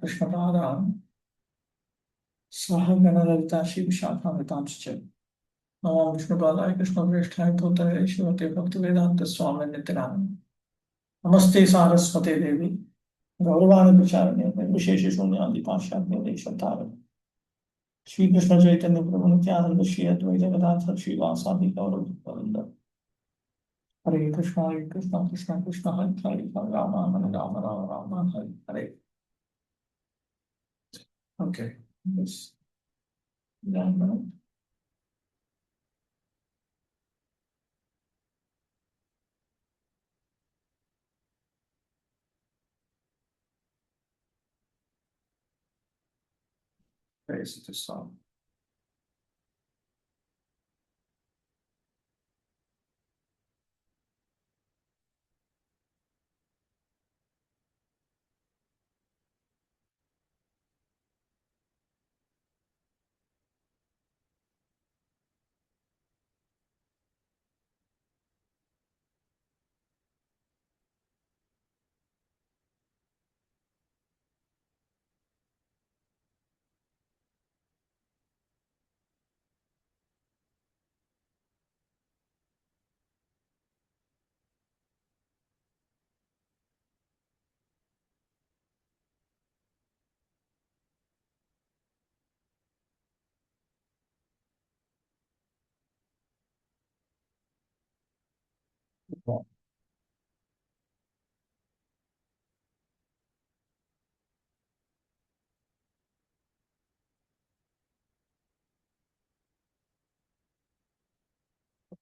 Krishnapadaam Sahaganalalitam Shivashakhamatamscha Namam Vishnupadaya Krishnapreshthaya Bhutale Shivate Bhaktivedanta Swami Nityananda Namaste Saraswate Devi Gauranga Pracharine Vishesha Shunyadi Pashyadya Deshatara Shri Krishna Chaitanya Prabhu Nityananda Shri Advaita Gadadhar Shri Vasadi Gauranga Hare Krishna Krishna Krishna Hare Hare Rama Rama Rama Hare Hare. Okay. Yes. Done. Praise the song.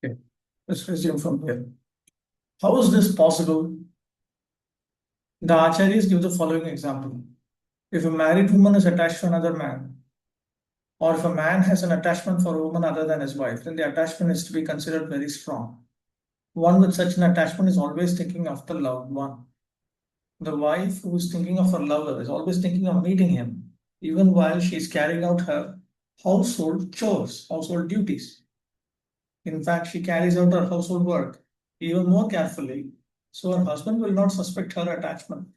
Okay, let's resume from here. How is this possible? The Acharyas give the following example. If a married woman is attached to another man, or if a man has an attachment for a woman other than his wife, then the attachment is to be considered very strong. One with such an attachment is always thinking of the loved one. The wife who is thinking of her lover is always thinking of meeting him, even while she is carrying out her household chores, household duties. In fact, she carries out her household work even more carefully, so her husband will not suspect her attachment.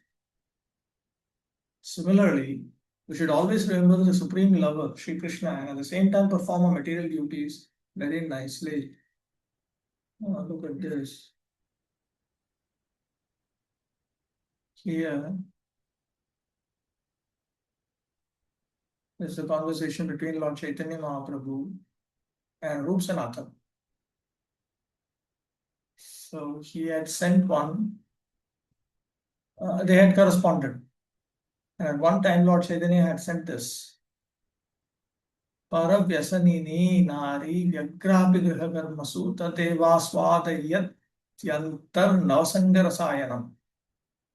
Similarly, we should always remember the Supreme Lover, Sri Krishna, and at the same time perform our material duties very nicely. Oh, look at this. Here is the conversation between Lord Chaitanya Mahaprabhu and Rup Sanatan. So he had sent one, they had corresponded. And at one time, Lord Chaitanya had sent this. Paravyasanini nari vyagrapi grihakarmasu tadevaswadayat yantar navasangarasayanam.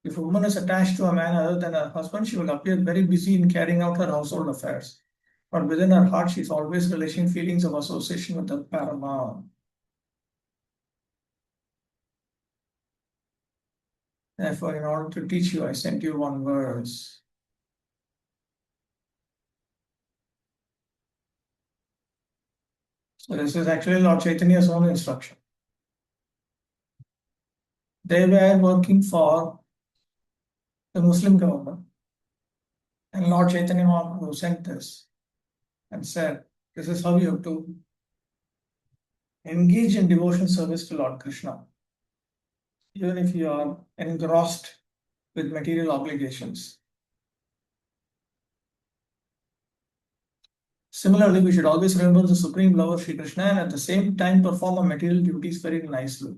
If a woman is attached to a man other than her husband, she will appear very busy in carrying out her household affairs. But within her heart, she is always relishing feelings of association with the Parama. Therefore, in order to teach you, I sent you one verse. So this is actually Lord Chaitanya's own instruction. They were working for the Muslim government. And Lord Chaitanya Mahaprabhu sent this and said, this is how you have to engage in devotion service to Lord Krishna, even if you are engrossed with material obligations. Similarly, we should always remember the Supreme Lover Sri Krishna and at the same time perform our material duties very nicely.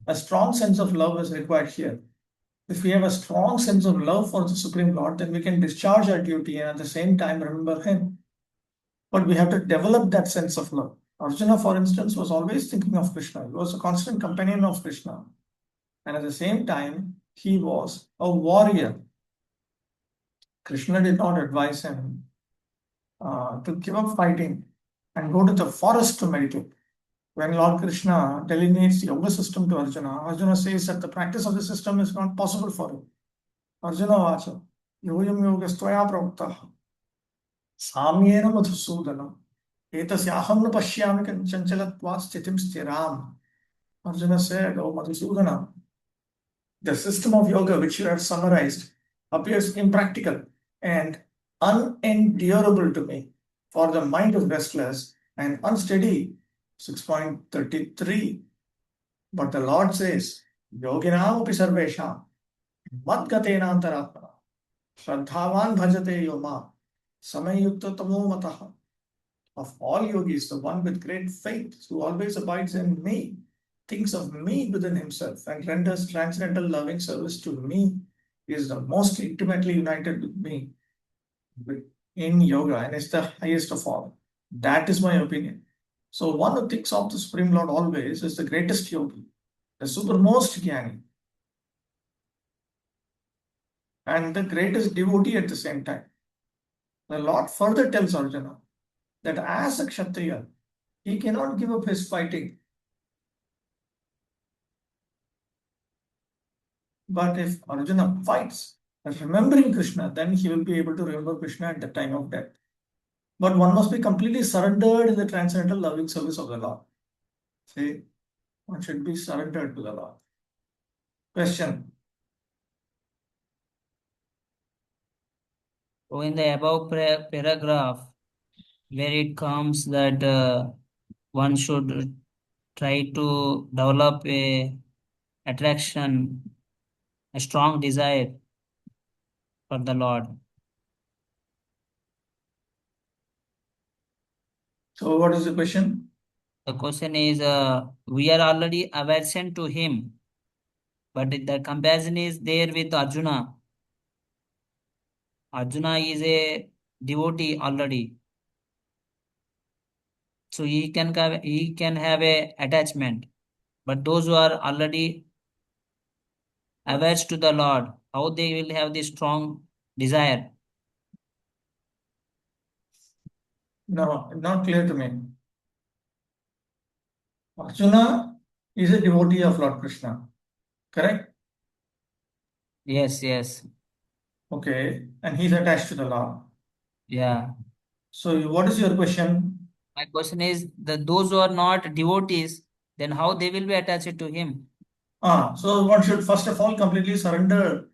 A strong sense of love is required here. If we have a strong sense of love for the Supreme Lord, then we can discharge our duty and at the same time remember Him. But we have to develop that sense of love. Arjuna, for instance, was always thinking of Krishna. He was a constant companion of Krishna. And at the same time, he was a warrior. Krishna did not advise him to give up fighting and go to the forest to meditate. When Lord Krishna delineates the yoga system to Arjuna, Arjuna says that the practice of the system is not possible for him. Arjuna vacha, yoyam yoga stoya pravuktaha, samyena madhusudana, etasyaham na pashyami chanchalatvat sthitim stiram. Arjuna said, oh Madhusudana, the system of yoga which you have summarized appears impractical. and unendurable to me, for the mind is restless and unsteady. 6.33. But the Lord says, Yoginam api sarvesham madgatena antaratmana shraddhavan bhajate yoma samayukta tamo mataha. Of all yogis, the one with great faith, who always abides in me, thinks of me within himself, and renders transcendental loving service to me, is the most intimately united with me in yoga and is the highest of all. That is my opinion. So, one who thinks of the Supreme Lord always is the greatest yogi, the supermost jnani, and the greatest devotee at the same time. The Lord further tells Arjuna that as a Kshatriya, he cannot give up his fighting. But if Arjuna fights, remembering Krishna, then he will be able to remember Krishna at the time of death. But one must be completely surrendered in the transcendental loving service of the Lord. See, one should be surrendered to the Lord. Question. So in the above paragraph, where it comes that one should try to develop a attraction, a strong desire for the Lord. So, what is the question? The question is, we are already aversion to him, but the comparison is there with Arjuna. Arjuna is a devotee already, so he can have a attachment. But those who are already averse to the Lord, how they will have this strong desire? No, not clear to me. Arjuna is a devotee of Lord Krishna, correct? Yes, yes, Okay, and he's attached to the Lord. yeah. So, what is your question? My question is that those who are not devotees, then how they will be attached to him? So one should first of all completely surrender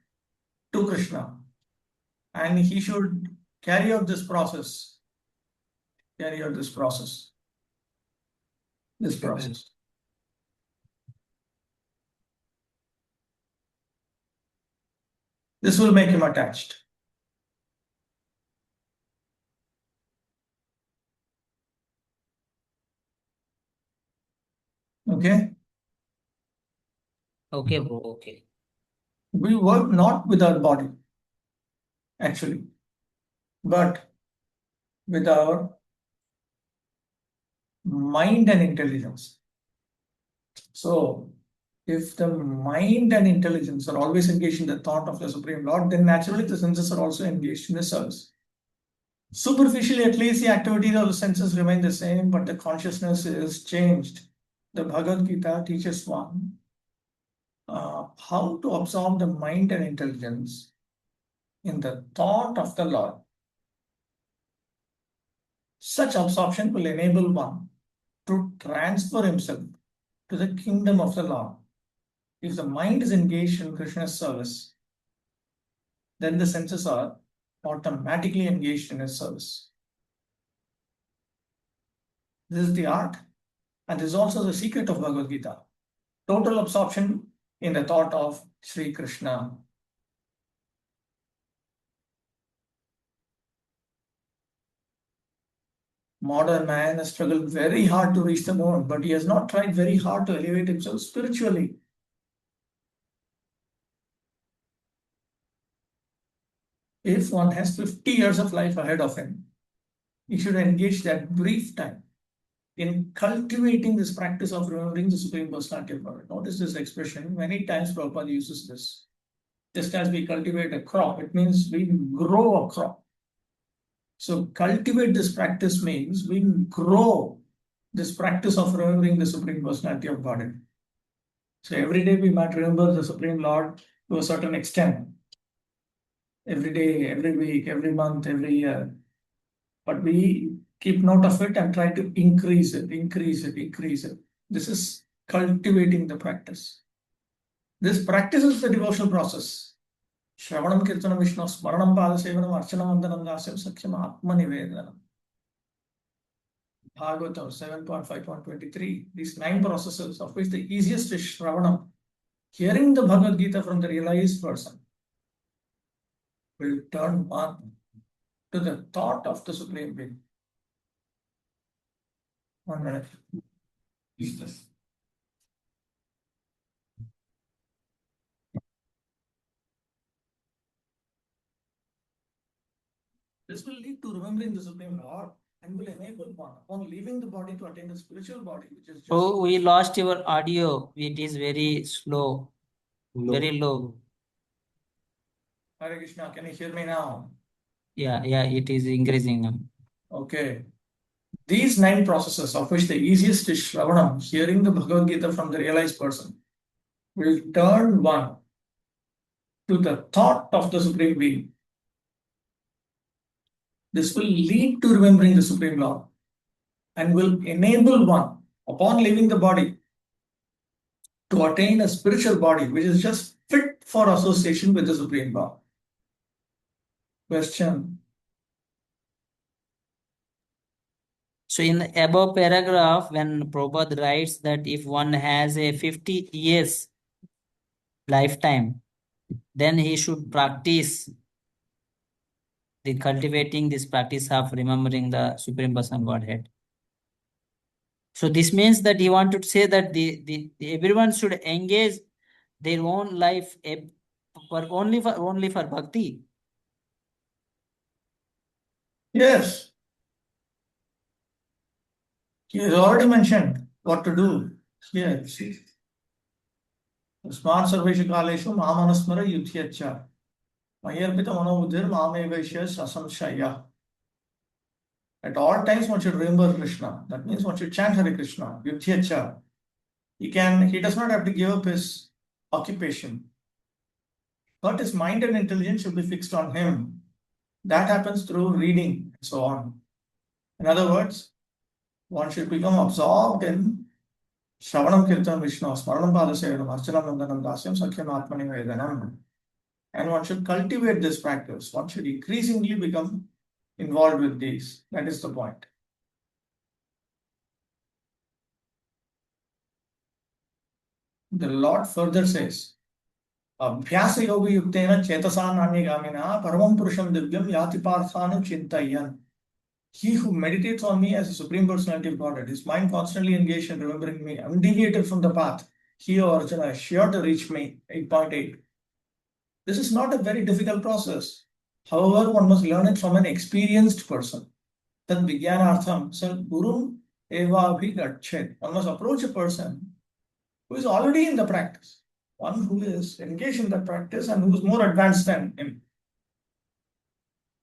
to Krishna, and he should carry out this process. Carry out this process. This process. This will make him attached. Okay. Okay, bro. Okay. We work not with our body, actually, but with our mind and intelligence. So, if the mind and intelligence are always engaged in the thought of the Supreme Lord, then naturally the senses are also engaged in the service. Superficially, at least, the activities of the senses remain the same, but the consciousness is changed. The Bhagavad-gita teaches one how to absorb the mind and intelligence in the thought of the Lord. Such absorption will enable one to transfer himself to the kingdom of the Lord. If the mind is engaged in Krishna's service, then the senses are automatically engaged in his service. This is the art, and this is also the secret of Bhagavad Gita. Total absorption in the thought of Sri Krishna. Modern man has struggled very hard to reach the moon, but he has not tried very hard to elevate himself spiritually. If one has 50 years of life ahead of him, he should engage that brief time in cultivating this practice of remembering the Supreme Personality of God. Notice this expression. Many times Prabhupada uses this. Just as we cultivate a crop, it means we grow a crop. So cultivate this practice means we grow this practice of remembering the Supreme Personality of Godhead. So every day we might remember the Supreme Lord to a certain extent. Every day, every week, every month, every year. But we keep note of it and try to increase it, increase it, increase it. This is cultivating the practice. This practice is the devotional process. Shravanam Kirtanam Vishnu Smaranam Padasevanam Archanam Vandanam Dasyam Sakhyam Atmanivedanam. Bhagavatam 7.5.23. These 9 processes, of which the easiest is Shravanam, hearing the Bhagavad-gita from the realized person, will turn one to the thought of the Supreme Being. 1 minute. Is this? This will lead to remembering the Supreme Lord and will enable one, upon leaving the body, to attain the spiritual body, which is just. Oh, we lost your audio. It is very slow, very low. Hare Krishna, can you hear me now? Yeah, it is increasing now. Okay. These 9 processes, of which the easiest is Shravanam, hearing the Bhagavad Gita from the realized person, will turn one to the thought of the Supreme Being. This will lead to remembering the Supreme Lord and will enable one, upon leaving the body, to attain a spiritual body which is just fit for association with the Supreme Lord. Question. So in the above paragraph, when Prabhupada writes that if one has a 50 years lifetime, then he should practice the cultivating this practice of remembering the Supreme Person Godhead. So this means that he wanted to say that the everyone should engage their own life for only for bhakti. Yes. He has already mentioned what to do. Here, see. Smart Sarveshu Kaleshu Mahamanasmara Yudhyacha. Mayarpita Manobuddhir Mamevashya Sasamshaya. At all times, one should remember Krishna. That means one should chant Hare Krishna. Yudhyacha. He does not have to give up his occupation, but his mind and intelligence should be fixed on him. That happens through reading and so on. In other words, one should become absorbed in Shravanam Kirtan Vishnu, Smaranam Padasevanam, Archanam Vandanam Dasyam Sakhyam Atmanivedanam. And one should cultivate this practice. One should increasingly become involved with these. That is the point. The Lord further says, Abhyasa yoga yuktena chetasan anyagamina paramam purusham divyam yati parthanu chintayan. He who meditates on me as a Supreme Personality of Godhead, his mind constantly engaged in remembering me, undeviated from the path, he or Arjuna is sure to reach me. 8.8. This is not a very difficult process. However, one must learn it from an experienced person. Tad Vijnanartham Sat Gurum Eva Abhigachet. One must approach a person who is already in the practice, one who is engaged in the practice and who is more advanced than him.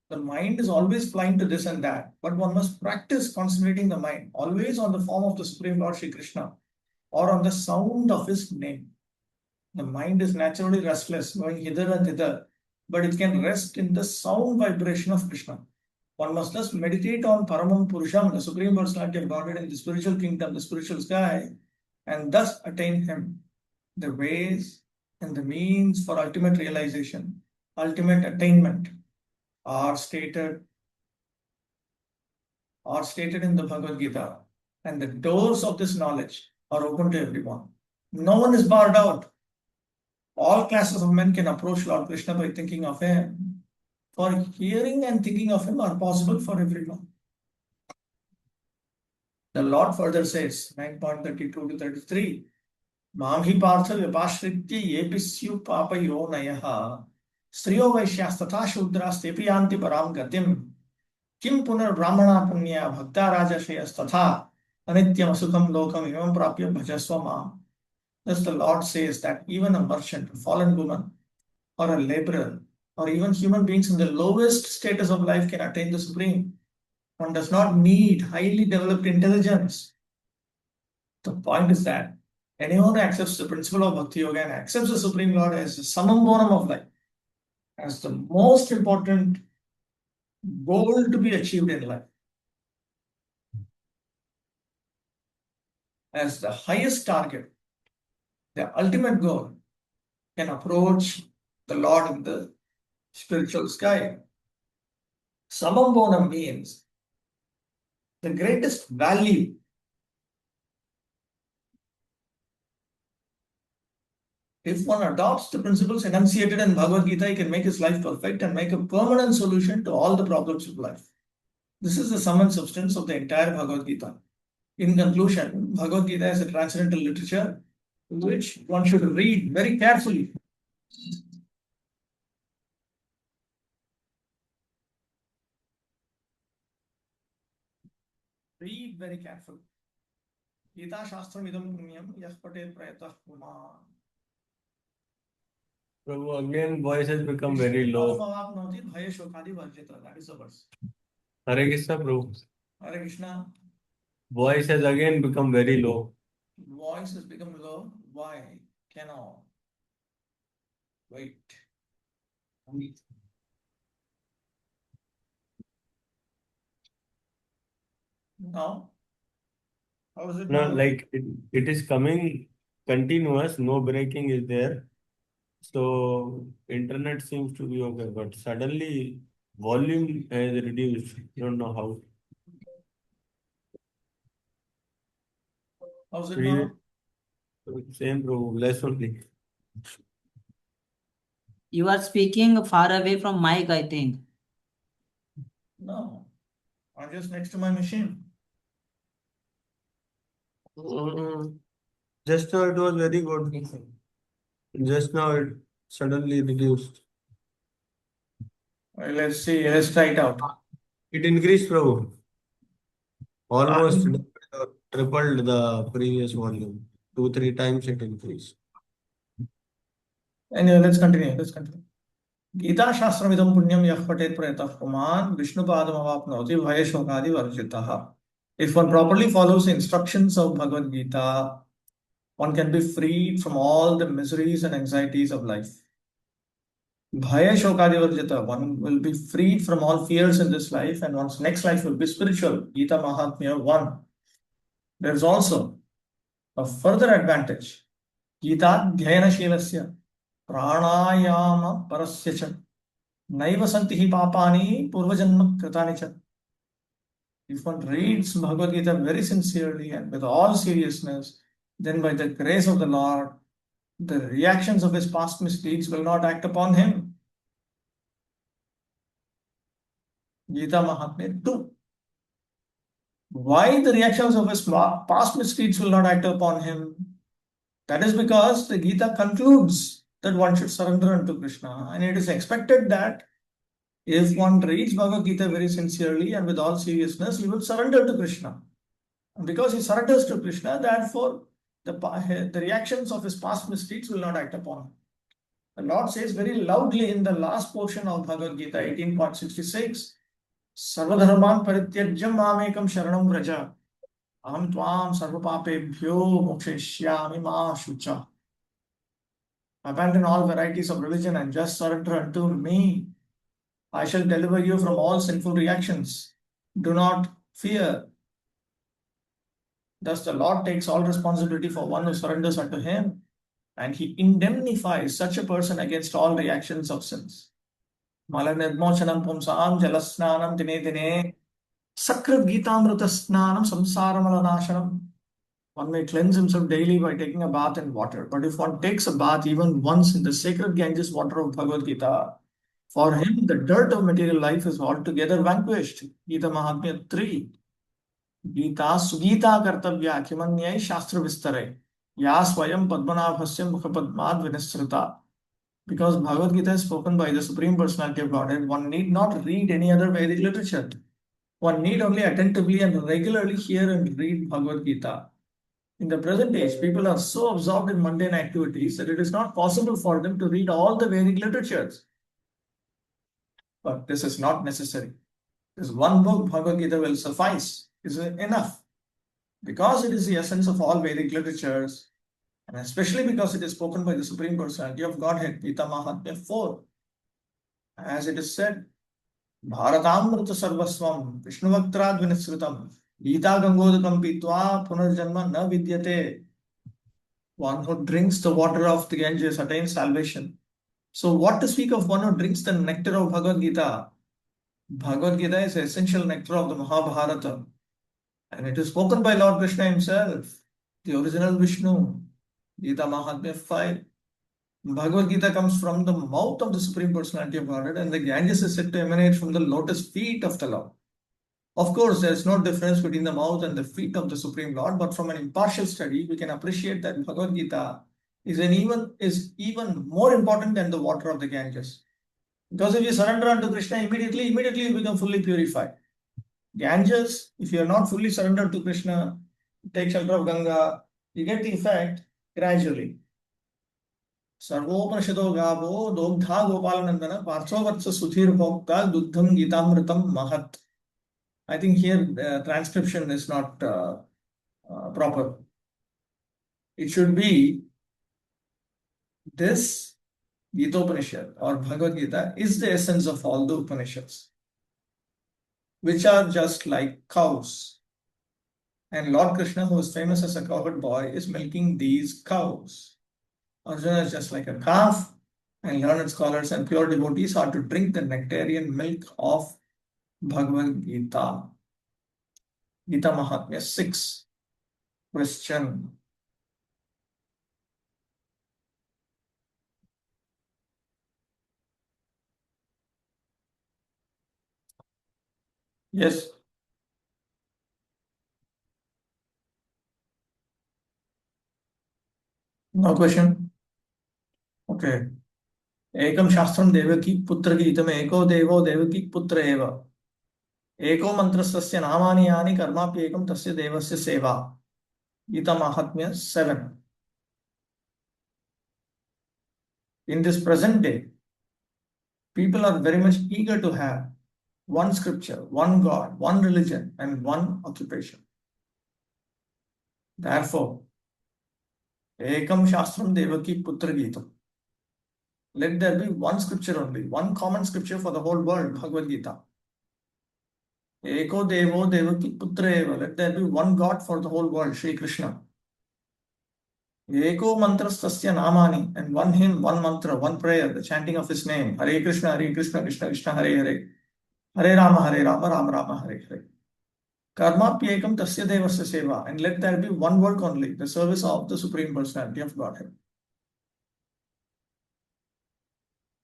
The mind is always flying to this and that, but one must practice concentrating the mind always on the form of the Supreme Lord Shri Krishna or on the sound of his name. The mind is naturally restless, going hither and thither, but it can rest in the sound vibration of Krishna. One must thus meditate on Paramam Purusham, the Supreme Personality of Godhead in the spiritual kingdom, the spiritual sky, and thus attain him. The ways and the means for ultimate realization, ultimate attainment are stated in the Bhagavad-gita, and the doors of this knowledge are open to everyone. No one is barred out. All classes of men can approach Lord Krishna by thinking of him. For hearing and thinking of him are possible for everyone. The Lord further says, 9.32 to 33, Mamhi partha vipashritya yepisyu papayo nayaha striyo vaishyas tatha shudras tepiyanti param gatim kim punar brahmana punya bhakta rajashayas tatha anityam asukam lokam imam prapya bhajasva mam. Thus the Lord says that even a merchant, a fallen woman, or a laborer, or even human beings in the lowest status of life can attain the Supreme. One does not need highly developed intelligence. The point is that anyone who accepts the principle of Bhakti Yoga and accepts the Supreme Lord as the summum bonum of life, as the most important goal to be achieved in life, as the highest target, the ultimate goal, can approach the Lord in the spiritual sky. Samam bonam means the greatest value. If one adopts the principles enunciated in Bhagavad Gita, he can make his life perfect and make a permanent solution to all the problems of life. This is the sum and substance of the entire Bhagavad Gita. In conclusion, Bhagavad Gita is a transcendental literature which one should read very carefully. Read very carefully. Gita Shastram idam punyam yah patet prayatah puman. Prabhu, again voice has become very low. Bhaya shokadi varjita. That is the verse. Hare Krishna, Prabhu. Hare Krishna. Voice has again become very low. Voice has become low. Why? Cannot. Wait. Now, how is it No, now? like it is coming continuous, no breaking is there. So internet seems to be okay, but suddenly volume has reduced. Don't know how. How's it now? Same, Prabhu, less only. You are speaking far away from mic, I think. No. I'm just next to my machine. Just now it was very good. Just now it suddenly reduced. Well, let's see. Let's try it out. It increased, Prabhu. Almost Um, tripled the previous volume. 2-3 times it increased. Anyway, let's continue. Let's continue. Gita Shastram idam punyam yah patet prayatah puman Vishnu padam avapnoti bhaya shokadi varjitah. If one properly follows the instructions of Bhagavad Gita, one can be freed from all the miseries and anxieties of life. Bhaya shokadi varjita. One will be freed from all fears in this life, and one's next life will be spiritual. Gita Mahatmya 1. There is also a further advantage. Gita dhyayana shilasya pranayama parasya cha naiva santi hi papani purvajanma kritani cha. If one reads Bhagavad Gita very sincerely and with all seriousness, then by the grace of the Lord, the reactions of his past misdeeds will not act upon him. Gita Mahatmya 2. Why the reactions of his past misdeeds will not act upon him? That is because the Gita concludes that one should surrender unto Krishna, and it is expected that if one reads Bhagavad Gita very sincerely and with all seriousness, he will surrender to Krishna. And because he surrenders to Krishna, therefore, the reactions of his past misdeeds will not act upon him. The Lord says very loudly in the last portion of Bhagavad Gita 18.66, Sarvadharman parityajyam mamekam sharanam vraja aham tvam sarvapapebhyo mokshayishyami ma shucha. Abandon all varieties of religion and just surrender unto me. I shall deliver you from all sinful reactions. Do not fear. Thus, the Lord takes all responsibility for one who surrenders unto him, and he indemnifies such a person against all reactions of sins. Mala nirmochanam pumsam jalasnanam dine dine sakrit gitamrita snanam samsaramalanasanam. One may cleanse himself daily by taking a bath in water, but if one takes a bath even once in the sacred Ganges water of Bhagavad Gita, for him the dirt of material life is altogether vanquished. Gita Mahatmya 3. Gita Sugita Kartavya Kimanyai Shastra Vistare Ya Swayam Padmanabhasya Mukhapadmad Vinasrita. Because Bhagavad Gita is spoken by the Supreme Personality of Godhead, one need not read any other Vedic literature. One need only attentively and regularly hear and read Bhagavad Gita. In the present age, people are so absorbed in mundane activities that it is not possible for them to read all the Vedic literatures. But this is not necessary. This one book, Bhagavad Gita, will suffice, is enough. Because it is the essence of all Vedic literatures, and especially because it is spoken by the Supreme Personality of Godhead, Gita Mahatmya 4. As it is said, Bharatamrita Sarvaswam Vishnuvaktrad Vinisritam Gita Gangodakam Pitva Punarjanma Na Vidyate. One who drinks the water of the Ganges attains salvation. So what to speak of one who drinks the nectar of Bhagavad-gita? Bhagavad-gita is the essential nectar of the Mahabharata. And it is spoken by Lord Krishna himself, the original Vishnu. Gita Mahatmya 5. Bhagavad Gita comes from the mouth of the Supreme Personality of Godhead, and the Ganges is said to emanate from the lotus feet of the Lord. Of course, there is no difference between the mouth and the feet of the Supreme Lord, but from an impartial study, we can appreciate that Bhagavad Gita is even more important than the water of the Ganges. Because if you surrender unto Krishna immediately you become fully purified. Ganges, if you are not fully surrendered to Krishna, take shelter of Ganga, you get the effect gradually. Sarvopnishado gavo dogdha gopalanandana parthovatsa suthir bhokta duddham gitamritam mahat. I think here transcription is not proper. It should be this Gita-Upanishad or Bhagavad Gita is the essence of all the Upanishads, which are just like cows. And Lord Krishna, who is famous as a cowherd boy, is milking these cows. Arjuna is just like a calf, and learned scholars and pure devotees are to drink the nectarian milk of Bhagavad Gita. Gita Mahatmya 6. Question. Yes. No question. Okay. Ekam Shastram Devaki Putra Gitam Eko Devo Devaki Putra Eva. Eko Mantrastasya Namani Yani Karmapi Ekam Tasya Devasya Seva. Gita Mahatmya 7. In this present day, people are very much eager to have one scripture, one God, one religion, and one occupation. Therefore, Ekam Shastram Devaki Putra Gitam. Let there be one scripture only, one common scripture for the whole world, Bhagavad Gita. Eko Devo Devaki Putra Eva. Let there be one God for the whole world, Sri Krishna. Eko Mantrastasya Namani, and one hymn, one mantra, one prayer, the chanting of his name. Hare Krishna, Krishna Krishna, Hare Hare. Hare Rama, Rama Rama, Hare Hare. Karma Pyekam Tasya Devasya Seva. And let there be one work only, the service of the Supreme Personality of Godhead.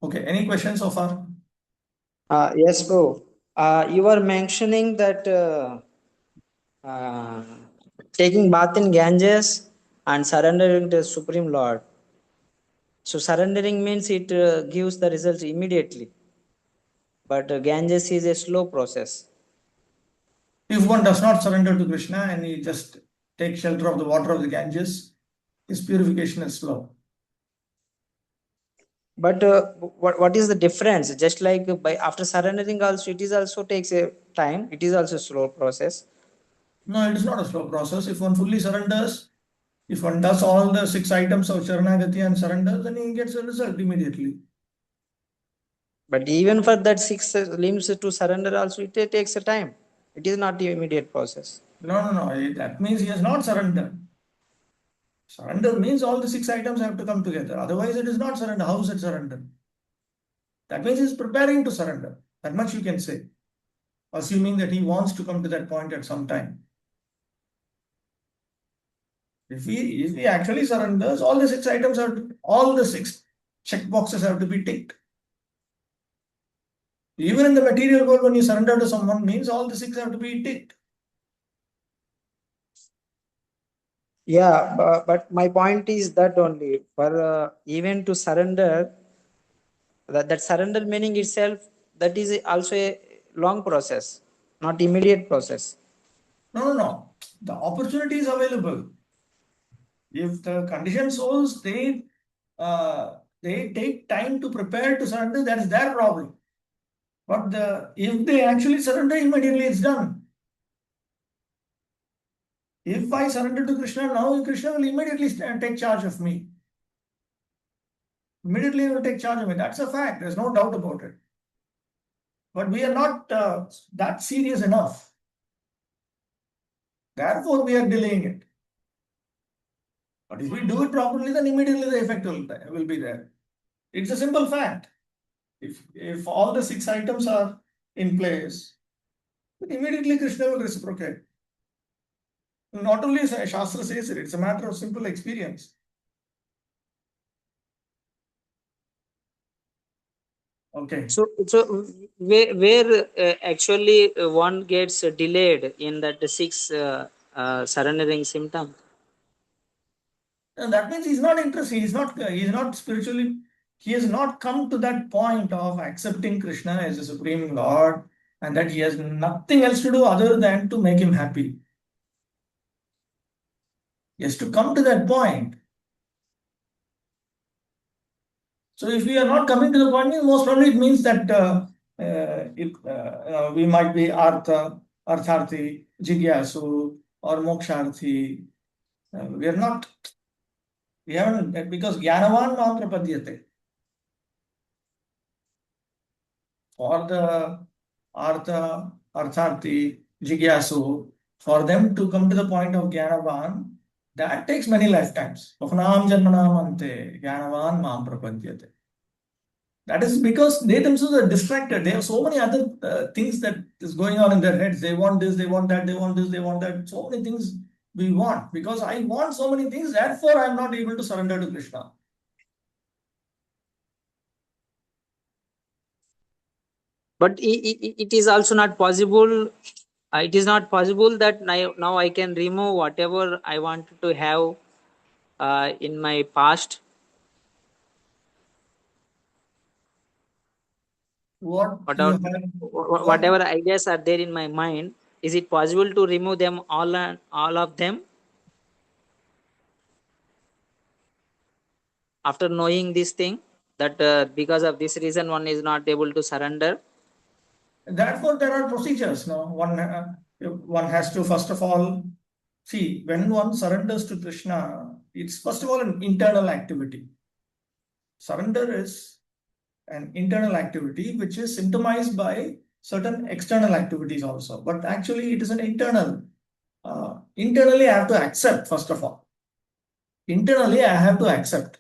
Okay, any questions so far? Yes, bro. You were mentioning that taking bath in Ganges and surrendering to the Supreme Lord. So surrendering means it gives the result immediately. But Ganges is a slow process. If one does not surrender to Krishna and he just takes shelter of the water of the Ganges, his purification is slow. But what is the difference? Just like by after surrendering also, it is also takes a time. It is also a slow process. No, it is not a slow process. If one fully surrenders, if one does all the 6 items of Sharanagati and surrenders, then he gets a result immediately. But even for that 6 limbs to surrender also, it takes a time. It is not the immediate process. No. That means he has not surrendered. Surrender means all the 6 items have to come together. Otherwise, it is not surrender. How is it surrender? That means he is preparing to surrender. That much you can say, assuming that he wants to come to that point at some time. If he actually surrenders, all the 6 items all the 6 check boxes have to be ticked. Even in the material world, when you surrender to someone, means all the 6 have to be ticked. Yeah, but my point is that only for even to surrender, that surrender meaning itself, that is also a long process, not immediate process. No. The opportunity is available. If the conditioned souls, they take time to prepare to surrender, that's their problem. But if they actually surrender, immediately it's done. If I surrender to Krishna now, Krishna will immediately take charge of me. Immediately he will take charge of me. That's a fact. There's no doubt about it. But we are not that serious enough. Therefore, we are delaying it. But if we do it properly, then immediately the effect will be there. It's a simple fact. If all the 6 items are in place, then immediately Krishna will reciprocate. Not only Shastra says it, it's a matter of simple experience. Okay. So where actually one gets delayed in that 6 surrendering symptom? And that means he's not interested. He's not spiritually. He has not come to that point of accepting Krishna as a supreme Lord, and that he has nothing else to do other than to make him happy. He has to come to that point. So if we are not coming to the point, most probably it means that we might be artharthi, jigyasu, or moksharthi. We are not. We haven't, because jnanavan mam prapadyate. For the artharthi, jigyasu, for them to come to the point of jnanavan, that takes many lifetimes. Bhavanam janmanam ante, jnanavan mam prapadyate. That is because they themselves are distracted. They have so many other things that is going on in their heads. They want this, they want that, they want this, they want that. So many things we want. Because I want so many things, therefore I am not able to surrender to Krishna. But it is also not possible. It is not possible that now I can remove whatever I wanted to have in my past. Whatever ideas are there in my mind, is it possible to remove them all of them after knowing this thing, that because of this reason one is not able to surrender? Therefore, there are procedures. No, one has to first of all see, when one surrenders to Krishna, it's first of all an internal activity. Surrender is an internal activity which is symptomized by certain external activities also. But actually, it is an internal. Internally, I have to accept, first of all. Internally, I have to accept.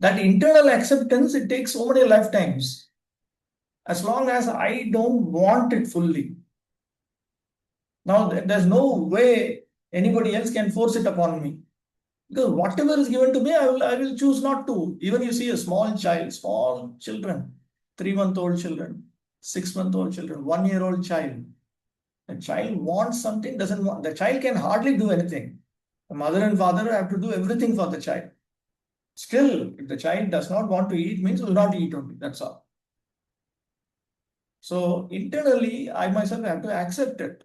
That internal acceptance, it takes so many lifetimes. As long as I don't want it fully. Now, there's no way anybody else can force it upon me. Because whatever is given to me, I will choose not to. Even you see a small child, small children, 3-month-old children, 6-month-old children, 1-year-old child. A child wants something, doesn't want. The child can hardly do anything. The mother and father have to do everything for the child. Still, if the child does not want to eat, means will not eat only. That's all. So internally, I myself have to accept it.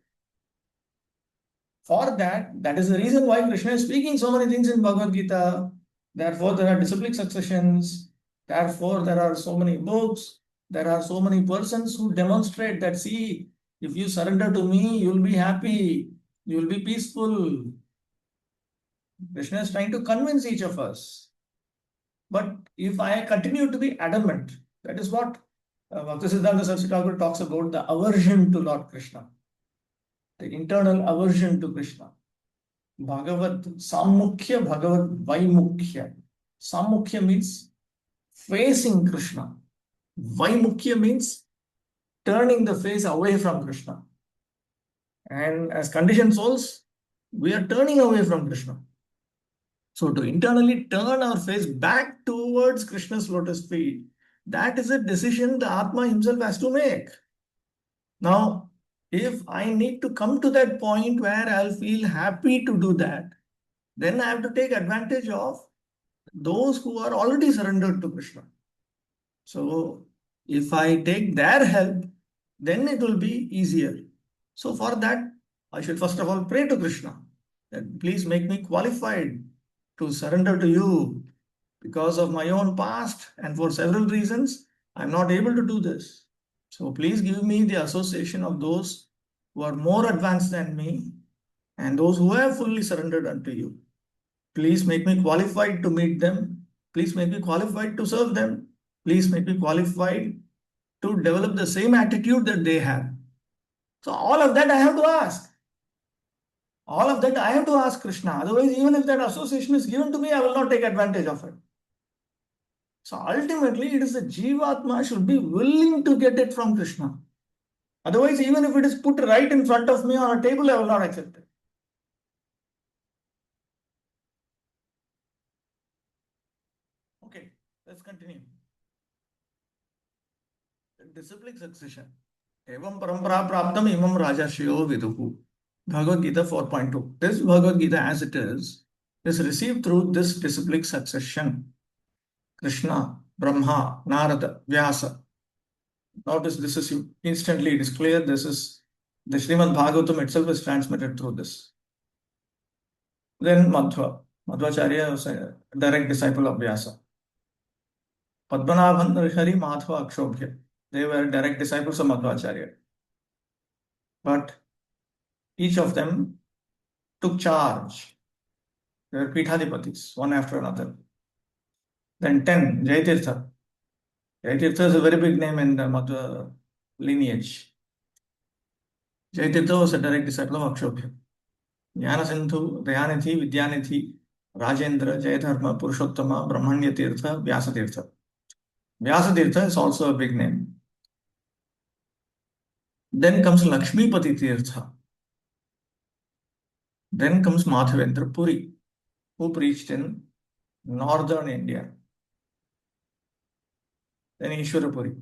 For that is the reason why Krishna is speaking so many things in Bhagavad-gita. Therefore, there are disciplic successions. Therefore, there are so many books. There are so many persons who demonstrate that, see, if you surrender to me, you will be happy. You will be peaceful. Krishna is trying to convince each of us. But if I continue to be adamant, that is what Bhaktisiddhanta Saraswati Thakur talks about, the aversion to Lord Krishna. The internal aversion to Krishna. Bhagavad Sammukhya, Bhagavad Vaimukhya. Sammukhya means facing Krishna. Vaimukhya means turning the face away from Krishna. And as conditioned souls, we are turning away from Krishna. So to internally turn our face back towards Krishna's lotus feet, that is a decision the Atma himself has to make. Now, if I need to come to that point where I'll feel happy to do that, then I have to take advantage of those who are already surrendered to Krishna. So if I take their help, then it will be easier. So for that, I should first of all pray to Krishna that please make me qualified to surrender to you. Because of my own past and for several reasons, I'm not able to do this. So please give me the association of those who are more advanced than me and those who have fully surrendered unto you. Please make me qualified to meet them. Please make me qualified to serve them. Please make me qualified to develop the same attitude that they have. So all of that I have to ask. All of that I have to ask Krishna. Otherwise, even if that association is given to me, I will not take advantage of it. So ultimately, it is the Jivatma should be willing to get it from Krishna. Otherwise, even if it is put right in front of me on a table, I will not accept it. Okay, let's continue. Disciplic succession. Evam parampara praptam imam rajashiyo viduhu. Bhagavad Gita 4.2. This Bhagavad Gita as it is received through this disciplic succession. Krishna, Brahma, Narada, Vyasa. Notice this is instantly, it is clear, this is the Srimad Bhagavatam itself is transmitted through this. Then Madhva. Madhvacharya was a direct disciple of Vyasa. Padmanabhan, Hari, Madhva, Akshobhya. They were direct disciples of Madhvacharya. But each of them took charge. They were Pithadipatis, one after another. Then 10, Jayatirtha. Jayatirtha is a very big name in the Madhva lineage. Jayatirtha was a direct disciple of Akshobhya. Jnana-sindhu, Dayanidhi, Vidyanidhi, Rajendra, Jayadharma, Purushottama, Brahmanya Tirtha, Vyasatirtha. Vyasatirtha is also a big name. Then comes Lakshmipati Tirtha. Then comes Madhavendra Puri, who preached in northern India. Then Ishwara Puri.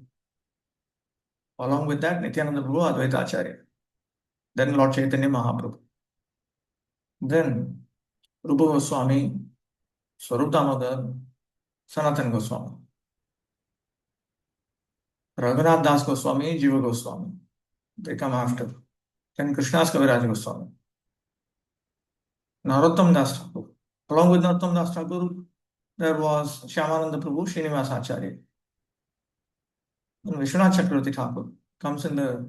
Along with that, Nityananda Prabhu, Advaita Acharya. Then Lord Chaitanya Mahaprabhu. Then Rupa Goswami, Swarup Damodar, Sanatana Goswami. Raghunath Das Goswami, Jiva Goswami. They come after. Then Krishnas Kaviraj Goswami. Narottam Das Thakur. Along with Narottam Das Thakur, there was Shyamananda Prabhu, Srinivasa Acharya. And Vishwanath Chakravarti Thakur comes in the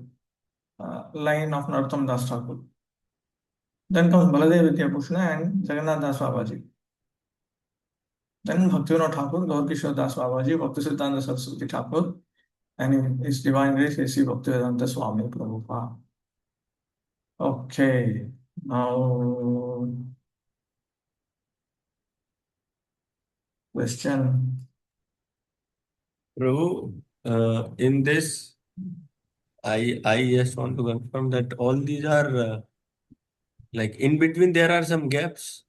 line of Narottam Das Thakur. Then comes Baladev Vidyabhusana and Jagannath Das Babaji. Then Bhaktivinoda Thakur, Gaur Kishore Das Babaji, Bhaktisiddhanta Saraswati Thakur, and in His Divine Grace, A.C. Bhaktivedanta Swami Prabhupada. Okay, now question. Prabhu, in this, I just want to confirm that all these are like in between there are some gaps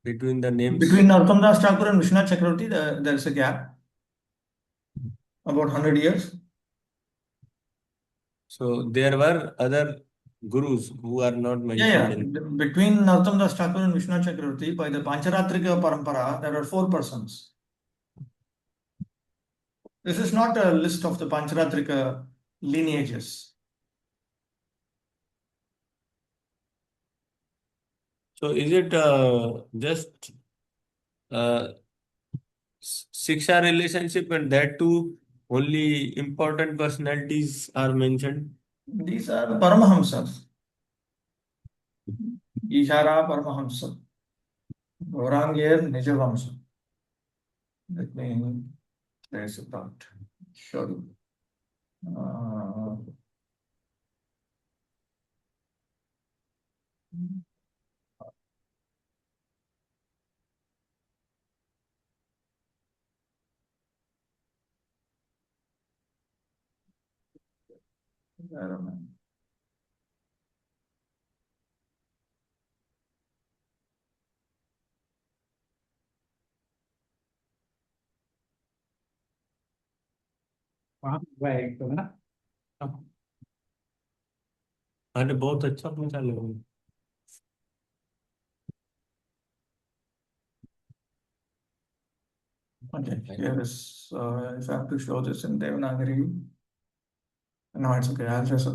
between the names. Between Narottam Das Thakur and Vishwanath Chakravarti, there is a gap, about 100 years. So there were other gurus who are not mentioned in. Between Narottam Das Thakur and Vishwanath Chakravarti, by the Pancharatrika Parampara, there are 4 persons. This is not a list of the Pancharatrika lineages. So is it just Shiksha relationship and that too only important personalities are mentioned? These are Paramahamsas. Ishara Paramahamsa. Gauranga Nijavamsa. Let me trace it out. Show you. I don't know. अरे बहुत अच्छा पूछा लोगों ने. Okay, here is, if I have to show this in Devanagari, no, it's okay. I'll just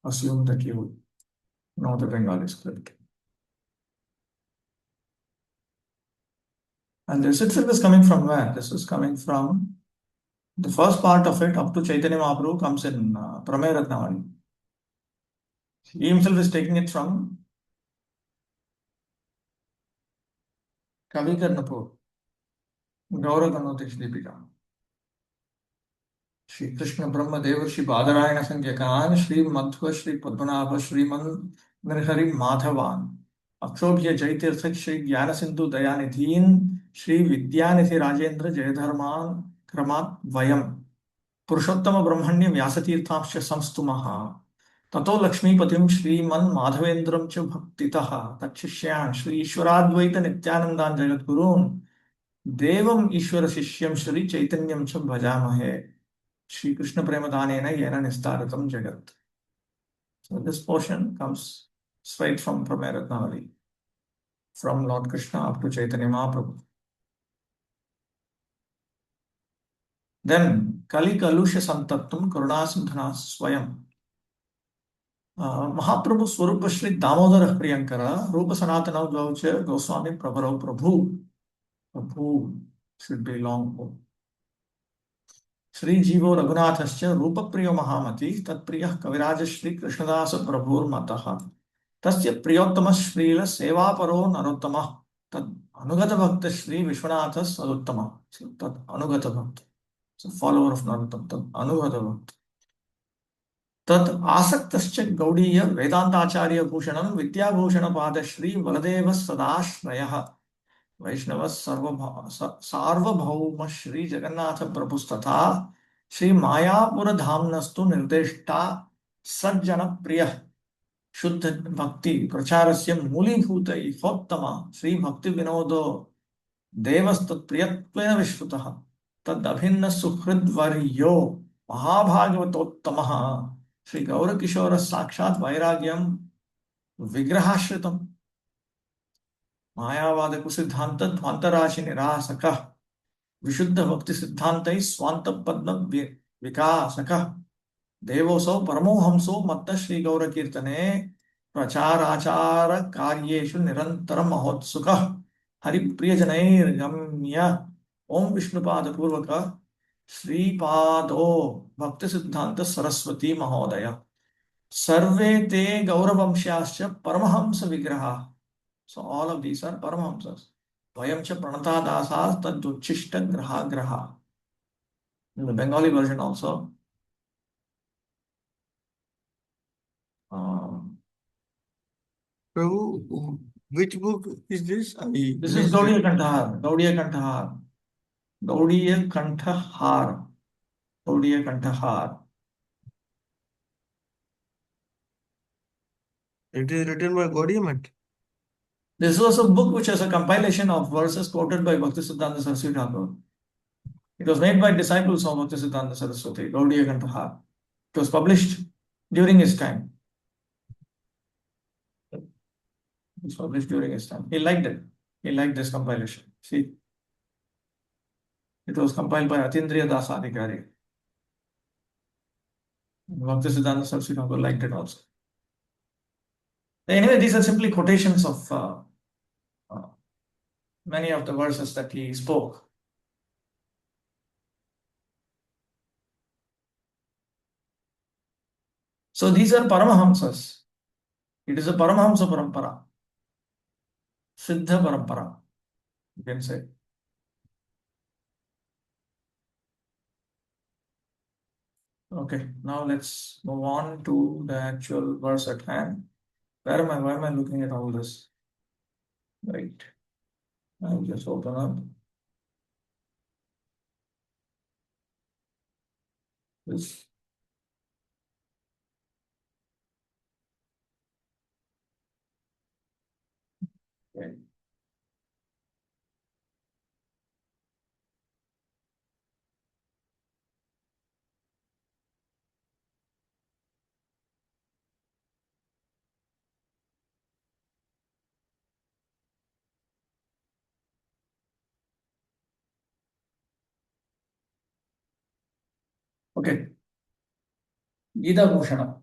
assume that you know the Bengali script. And this itself is coming from where? This is coming from the first part of it up to Chaitanya Mahaprabhu comes in Pramay Ratnavali. He himself is taking it from Kavi Karnapur, Gauranga Deepika. Shri Krishna Brahma Deva Shri Badarayana Sangyakan Shri Madhva Shri Padmanabha Shri Nirhari Madhavan Akshobhya Jaitirthak Shri Jnana Sindhu Dayanidhin Shri Vidyanidhi Rajendra जयधर्मान क्रमात् वयम् पुरुषोत्तम ब्रह्मण्य व्यासतीर्थांश्च संस्तुमः ततो लक्ष्मीपतिं श्रीमन् माधवेन्द्रं च भक्तितः तच्छिष्यान् श्री ईश्वराद्वैत नित्यानन्दान् जगद्गुरून् देवम् ईश्वर शिष्यं श्री चैतन्यं च भजामहे श्री कृष्ण प्रेमदानेन येन निस्तारितं जगत्. So this portion comes straight from Pramay from Lord Krishna up to Chaitanya Mahaprabhu. Then Kali Kalusha Santattum Karuna Sindhana Swayam. Mahaprabhu Swarupa Shri Damodara Priyankara Rupa Sanatana Gaucha Goswami Prabharo Prabhu. Prabhu should be long. Shri Jivo Raghunathascha Rupa Priyo Mahamati Tat Priyah Kaviraj Shri Krishnadasa Prabhur Mataha Tasya Priyottama Shrila Seva Paro Narottama Tad Anugata Bhakta Shri Vishwanathas Aduttama. So Tad Anugata Bhakta. So follower of Narottam. Tad Anugata Bhakta. Tad Asaktascha Gaudiya Vedanta Acharya Bhushanam Vidya Bhushana Pada Shri Valadeva Sadashrayah वैष्णव सार्वभौम श्री जगन्नाथ प्रभुस्तथा श्री मायापुर धामनस्तु निर्देष्टा सज्जन प्रिय शुद्ध भक्ति प्रचारस्य मूलीभूत इहोत्तम श्री भक्ति विनोदो देवस्तत्प्रियत्वेन विश्रुतः तदभिन्न सुहृद्वर्यो महाभागवतोत्तमः श्री गौरकिशोर साक्षात् वैराग्यं विग्रहाश्रितम् मायावाद कुसिद्धांत ध्वांतराशि निरासक विशुद्ध भक्ति सिद्धांत स्वांत पद्म विकासक देवोसौ परमोहंसो मत्त श्री गौर कीर्तने प्रचाराचार कार्येषु निरंतर महोत्सुक हरिप्रियजनैर्गम्य ओम विष्णुपाद पूर्वक श्रीपादो भक्ति सिद्धांत सरस्वती महोदय सर्वे ते गौरवंश्याश्च Paramhans विग्रहा. So all of these are Paramahamsas. Vayam cha pranata dasas tad uchishta graha graha. In the Bengali version also. Prabhu, which book is this? This is Gaudiya Kantahar. Gaudiya Kantahar. Gaudiya Kantahar. Gaudiya Kantahar. It is written by Gaudiya Math. This was a book which has a compilation of verses quoted by Bhaktisiddhanta Saraswati Thakur. It was made by disciples of Bhaktisiddhanta Saraswati, Gaudiya Kantahar. It was published during his time. It was published during his time. He liked it. He liked this compilation. See, it was compiled by Atindriya Das Adhikari. Bhaktisiddhanta Saraswati Thakur liked it also. Anyway, these are simply quotations of many of the verses that he spoke. So these are Paramahamsas. It is a Paramahamsa Parampara. Siddha Parampara, you can say. Okay, now let's move on to the actual verse at hand. Where am I? Why am I looking at all this? Right. I'll just open up this. Okay. Okay. Gita-Bhusana.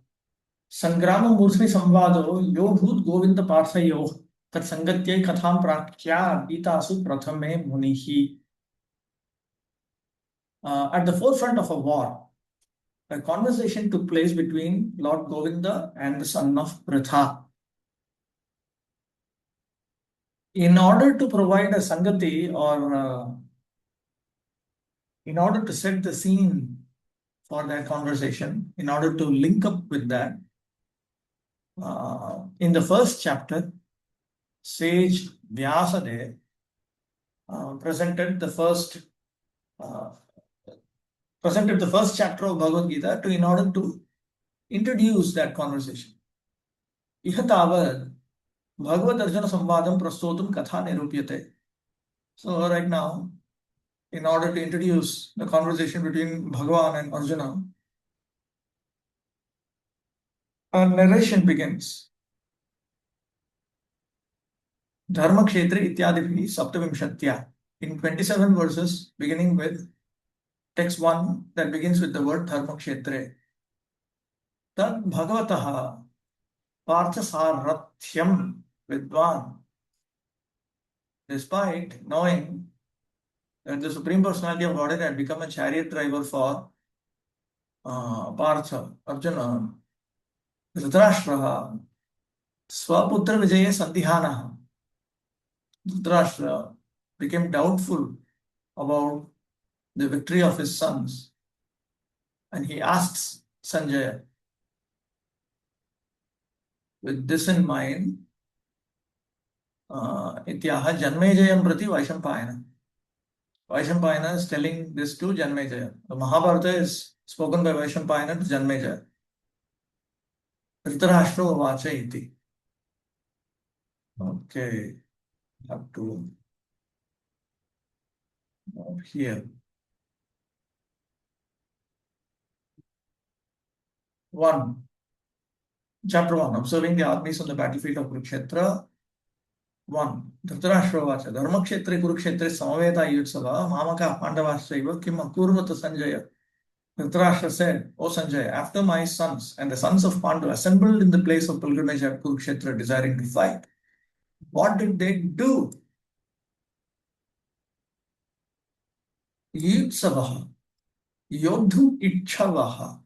Sangrama Mursli Samvado Yo Bhut Govinda Parthayo Tat Sangatyai Katham Prakya Gita-Su Prathame Munihi. At the forefront of a war, a conversation took place between Lord Govinda and the son of Pritha. In order to provide a Sangati or in order to set the scene for that conversation, in order to link up with that, in the first chapter, sage Vyasadeva presented the first chapter of Bhagavad-gita in order to introduce that conversation. Iha tavad Bhagavad-Arjuna Samvadam prastotum katha nirupyate. So right now, in order to introduce the conversation between Bhagavan and Arjuna, a narration begins. Dharma Kshetre Ityadibhi Saptavimshatya. In 27 verses, beginning with text 1 that begins with the word Dharma Kshetre. Tad Bhagavataha Parthasaratyam Vidvan. Despite knowing that the Supreme Personality of Godhead had become a chariot driver for Partha, Arjuna, Dhritarashtraha, Swaputra Vijaya Sandihanaha. Dhritarashtra became doubtful about the victory of his sons, and he asks Sanjaya, with this in mind, Ityaha Janmejayam Prati Vaishampayana. Vaishampayana is telling this to Janmejaya. The Mahabharata is spoken by Vaishampayana to Janmejaya. Dhritarashtra Vacha iti. Okay, have to move here. 1. Chapter 1. Observing the armies on the battlefield of Kurukshetra. 1. Dhritarashtra Vacha. Dharma Kshetre Kurukshetre Samaveta Yutsava Mamaka Pandavashraiva Kim Akurvata Sanjaya. Dhritarashtra said, O Sanjaya, after my sons and the sons of Pandu assembled in the place of pilgrimage at Kurukshetra desiring to fight, what did they do? Yutsavaha, Yodhu Ichavaha,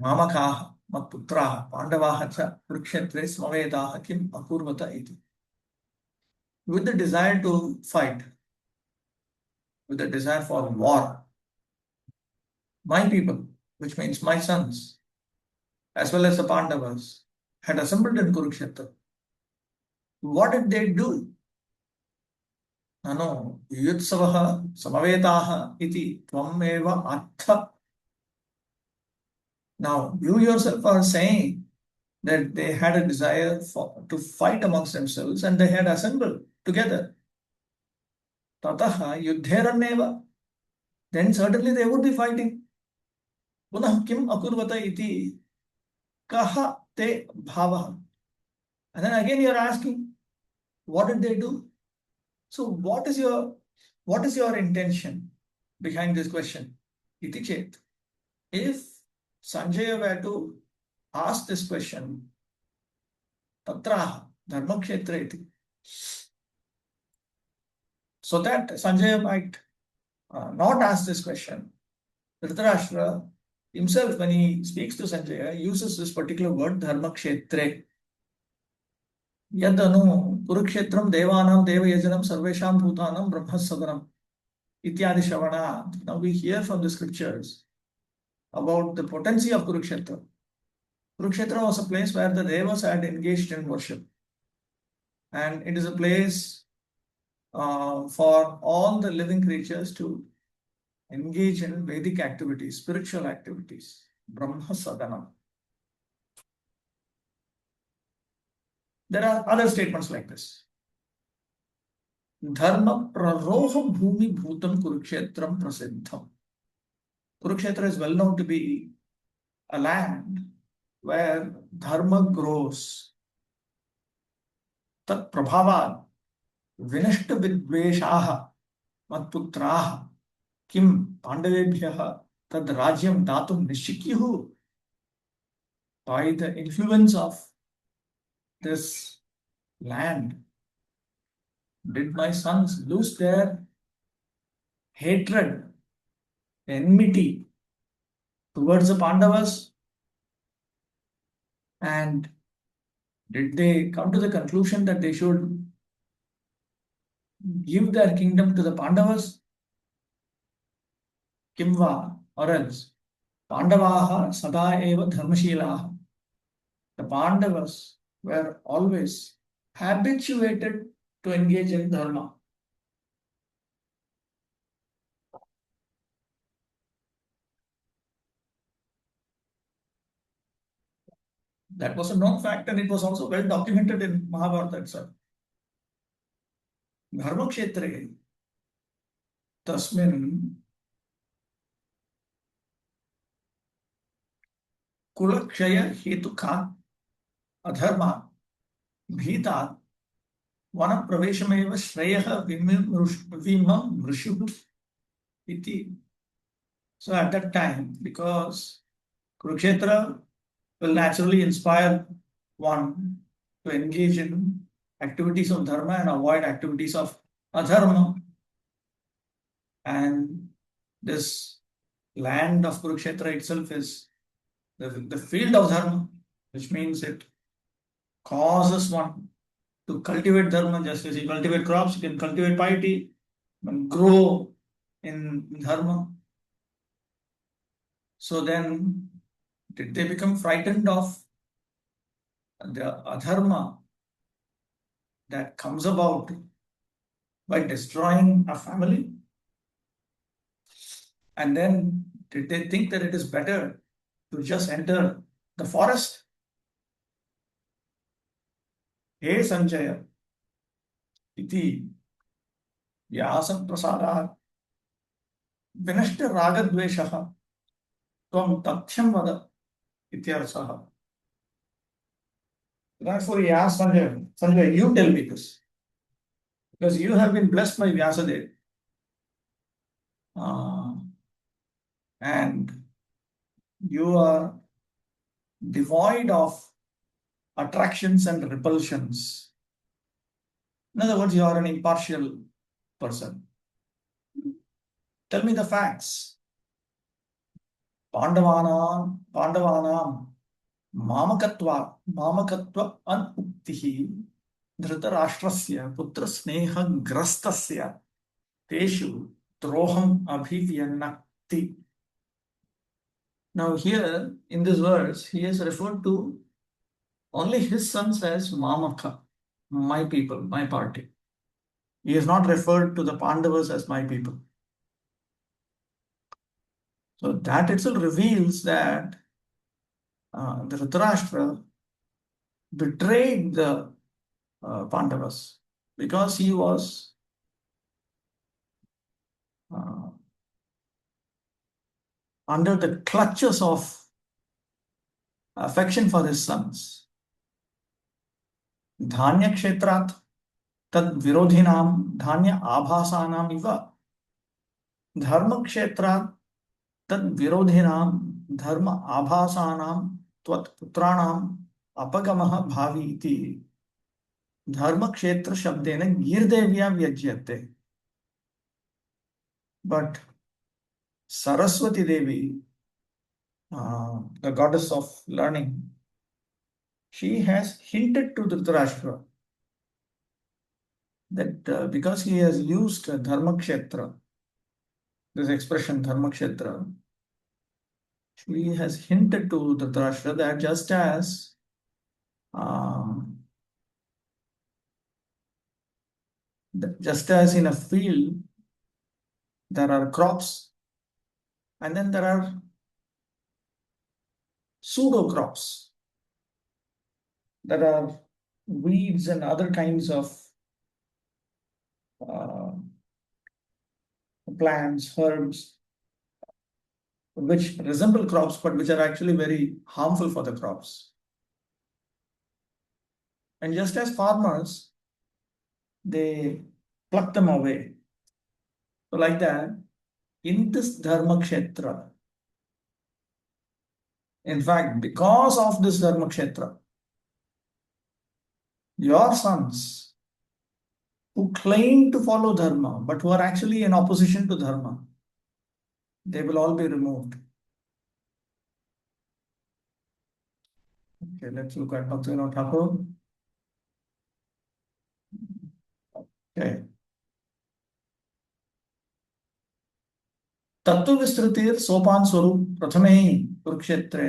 Mamakaha, Matputraha, Pandavaha cha Kurukshetre Samavetaha Kim Akurvata iti. With the desire to fight, with the desire for war, my people, which means my sons, as well as the Pandavas, had assembled in Kurukshetra. What did they do? Nano, Yutsavaha Samavetaha iti Tvameva Artha. Now, you yourself are saying that they had a desire to fight amongst themselves and they had assembled together. Tataha Yuddheranneva. Then certainly they would be fighting. Punah kim akurvata iti kaha te bhavaha. And then again you are asking, what did they do? So what is your intention behind this question? Iti chet. If Sanjaya were to ask this question, tatraha dharma kshetra iti, so that Sanjaya might not ask this question, Dhritarashtra himself, when he speaks to Sanjaya, uses this particular word dharma kshetre. Yadanu Kurukshetram Devanam Devayajanam Sarvesham Bhutanam Brahmasadanam Ityadi Shavana. Now we hear from the scriptures about the potency of Kurukshetra. Kurukshetra was a place where the Devas had engaged in worship. And it is a place for all the living creatures to engage in Vedic activities, spiritual activities. Brahmasadanam. There are other statements like this. Dharma praroha bhumi bhutam Kurukshetram prasiddham. Kurukshetra is well known to be a land where dharma grows. Tat prabhavad vinashta vidveshaha matputraha kim pandavebhyaha tad rajyam datum nishikyuhu. By the influence of this land, did my sons lose their hatred, enmity towards the Pandavas? And did they come to the conclusion that they should give their kingdom to the Pandavas? Kimva, or else Pandavaha sada eva dharmashilaha. The Pandavas were always habituated to engage in dharma. That was a known fact, and it was also well documented in Mahabharata itself. Dharmakshetre tasmin kulakshaya hetuka adharma bhita vana praveshameva shreyaha vimam mrishu iti. So at that time, because Kurukshetra will naturally inspire one to engage in activities of dharma and avoid activities of adharma. And this land of Kurukshetra itself is the field of dharma, which means it causes one to cultivate dharma. Just as you cultivate crops, you can cultivate piety and grow in dharma. So then, did they become frightened of the adharma that comes about by destroying a family? And then, did they think that it is better to just enter the forest? Hey Sanjaya, iti vyasam prasadat vinashta ragadveshaha tvam tathyam vada ityarsaha. Therefore, he asked Sanjaya, Sanjaya, you tell me this, because you have been blessed by Vyasadeva. And you are devoid of attractions and repulsions. In other words, you are an impartial person. Tell me the facts. Pandavanam mamakatva anuktihi dhritarashtrasya putra sneha grastasya teshu droham abhivyanakti. Now here in this verse, he has referred to only his sons as Mamaka, my people, my party. He has not referred to the Pandavas as my people. So that itself reveals that the Dhritarashtra betrayed the Pandavas because he was under the clutches of affection for his sons. Dhanya kshetrat tad virodhinam dhanya abhasanam iva dharma kshetrat tad virodhinam dharma abhasanam tvat putranam apagamaha bhavi iti dharma kshetra shabdena girdevya vyajyate. But Saraswati Devi, the goddess of learning, she has hinted to Dhritarashtra that because he has used Dharmakshetra, this expression Dharmakshetra, she has hinted to Dhritarashtra that just as in a field there are crops and then there are pseudo crops, that are weeds and other kinds of plants, herbs, which resemble crops but which are actually very harmful for the crops. And just as farmers, they pluck them away. So like that, in this Dharma Kshetra, in fact, because of this Dharma Kshetra, your sons who claim to follow Dharma but who are actually in opposition to Dharma, they will all be removed. Okay, let's look at Bhaktivinoda Thakur. Okay. तत्व विस्तृतिर सोपान स्वरूप प्रथमे ही कुरुक्षेत्रे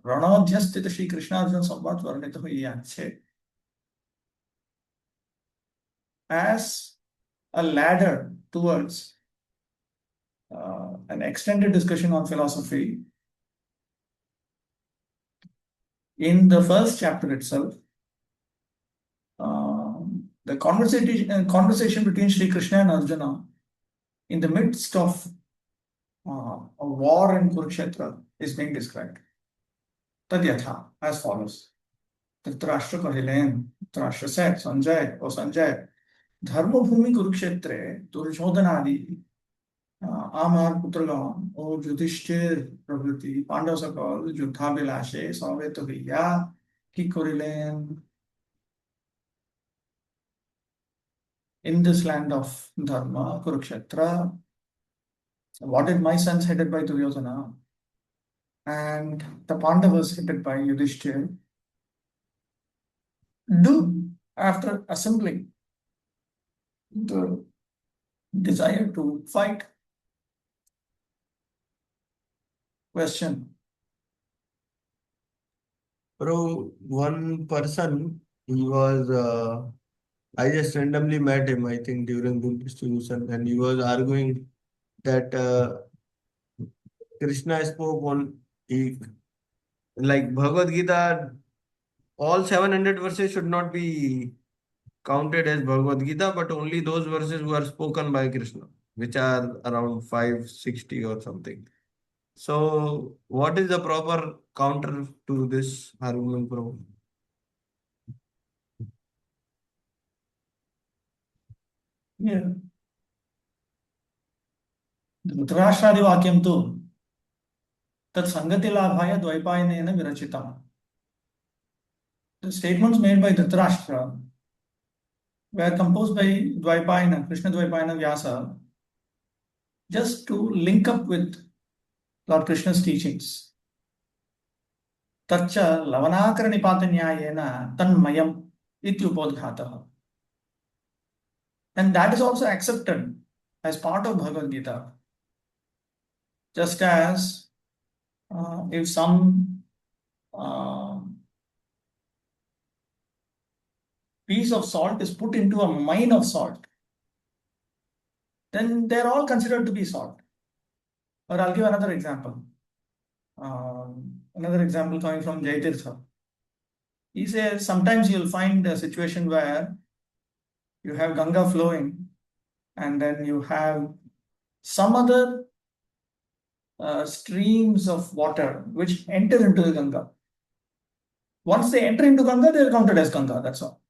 रणोध्य स्थित श्री कृष्णार्जुन संवाद वर्णित हुई अच्छे. As a ladder towards an extended discussion on philosophy, In the first chapter itself, the conversation between Sri Krishna and Arjuna in the midst of a war in Kurukshetra is being described. Tadyatha, as follows. Dhritarashtra कहिलेन, Dhritarashtra said, Sanjay, O Sanjay, धर्मभूमि कुरुक्षेत्रे दुर्योधनादि আমার পুত্রগণ ও যুধিষ্ঠির প্রভৃতি পাণ্ডব সকল যুদ্ধাবিলাসে সমবেত হইয়া কি করিলেন? In this land of Dharma, Kurukshetra, what did my sons headed by Duryodhana and the Pandavas headed by Yudhishthir do after assembling the desire to fight? Question. Bro, one person, he was, I just randomly met him, I think, during book distribution, and he was arguing that Krishna spoke on, like Bhagavad-gita, all 700 verses should not be counted as Bhagavad-gita, but only those verses were spoken by Krishna, which are around 560 or something. So, what is the proper counter to this argument, Prabhu? Yeah. Dhritarashtradi vakyam tu tat sangati labhaya dvaipayanena virachitam. The statements made by Dhritarashtra were composed by Dvaipayana, Krishna Dvaipayana Vyasa, just to link up with Lord Krishna's teachings. Tacha lavanakara nipatanyayena tanmayam ityupodghataha. And that is also accepted as part of Bhagavad-gita. Just as if some piece of salt is put into a mine of salt, then they're all considered to be salt. Or I'll give another example. Another example coming from Jaitirtha. He says sometimes you'll find a situation where you have Ganga flowing and then you have some other streams of water which enter into the Ganga. Once they enter into Ganga, they are counted as Ganga, that's all.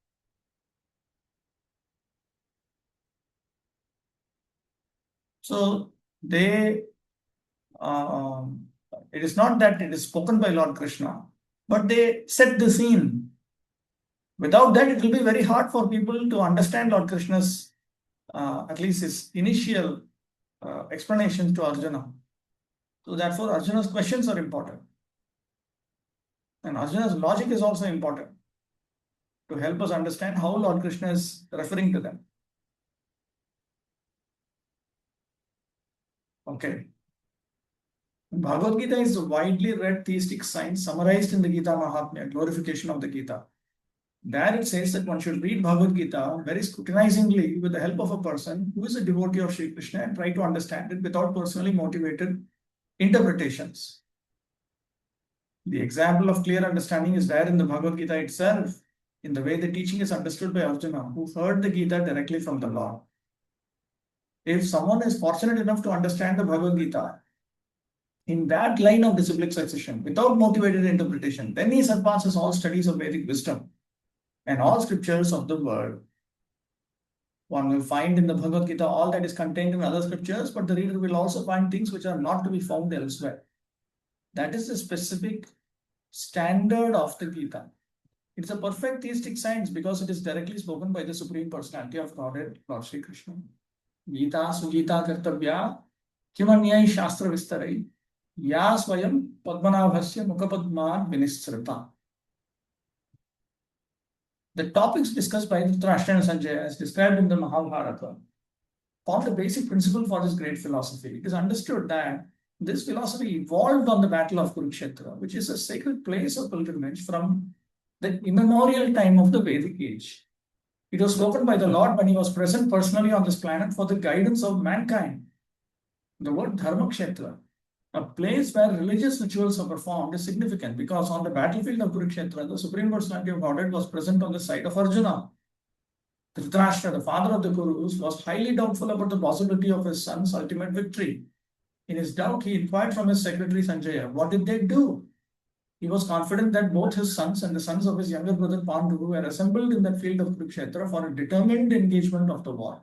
So they, it is not that it is spoken by Lord Krishna, but they set the scene. Without that, it will be very hard for people to understand Lord Krishna's, at least his initial explanations to Arjuna. So therefore, Arjuna's questions are important. And Arjuna's logic is also important to help us understand how Lord Krishna is referring to them. Okay. Bhagavad-gita is a widely read theistic science summarized in the Gita Mahatmya, glorification of the Gita. There it says that one should read Bhagavad-gita very scrutinizingly with the help of a person who is a devotee of Sri Krishna and try to understand it without personally motivated interpretations. The example of clear understanding is there in the Bhagavad-gita itself, in the way the teaching is understood by Arjuna, who heard the Gita directly from the Lord. If someone is fortunate enough to understand the Bhagavad-gita in that line of disciplic succession, without motivated interpretation, then he surpasses all studies of Vedic wisdom and all scriptures of the world. One will find in the Bhagavad-gita all that is contained in other scriptures, but the reader will also find things which are not to be found elsewhere. That is the specific standard of the Gita. It's a perfect theistic science because it is directly spoken by the Supreme Personality of Godhead, Lord Sri Krishna. Gita sugita kartabhya kimanyai shastra vistarai ya swayam padmanabhasya mukhapadman vinisrita. The topics discussed by Dhritarashtra and Sanjaya, as described in the Mahabharata, form the basic principle for this great philosophy. It is understood that this philosophy evolved on the battle of Kurukshetra, which is a sacred place of pilgrimage from the immemorial time of the Vedic age. It was spoken by the Lord when he was present personally on this planet for the guidance of mankind. The word Dharmakshetra a place where religious rituals are performed is significant because on the battlefield of Kurukshetra, the Supreme Personality of Godhead was present on the side of Arjuna. Dhritarashtra, the father of the Kurus, was highly doubtful about the possibility of his son's ultimate victory. In his doubt, he inquired from his secretary Sanjaya, what did they do? He was confident that both his sons and the sons of his younger brother Pandu were assembled in that field of Kurukshetra for a determined engagement of the war.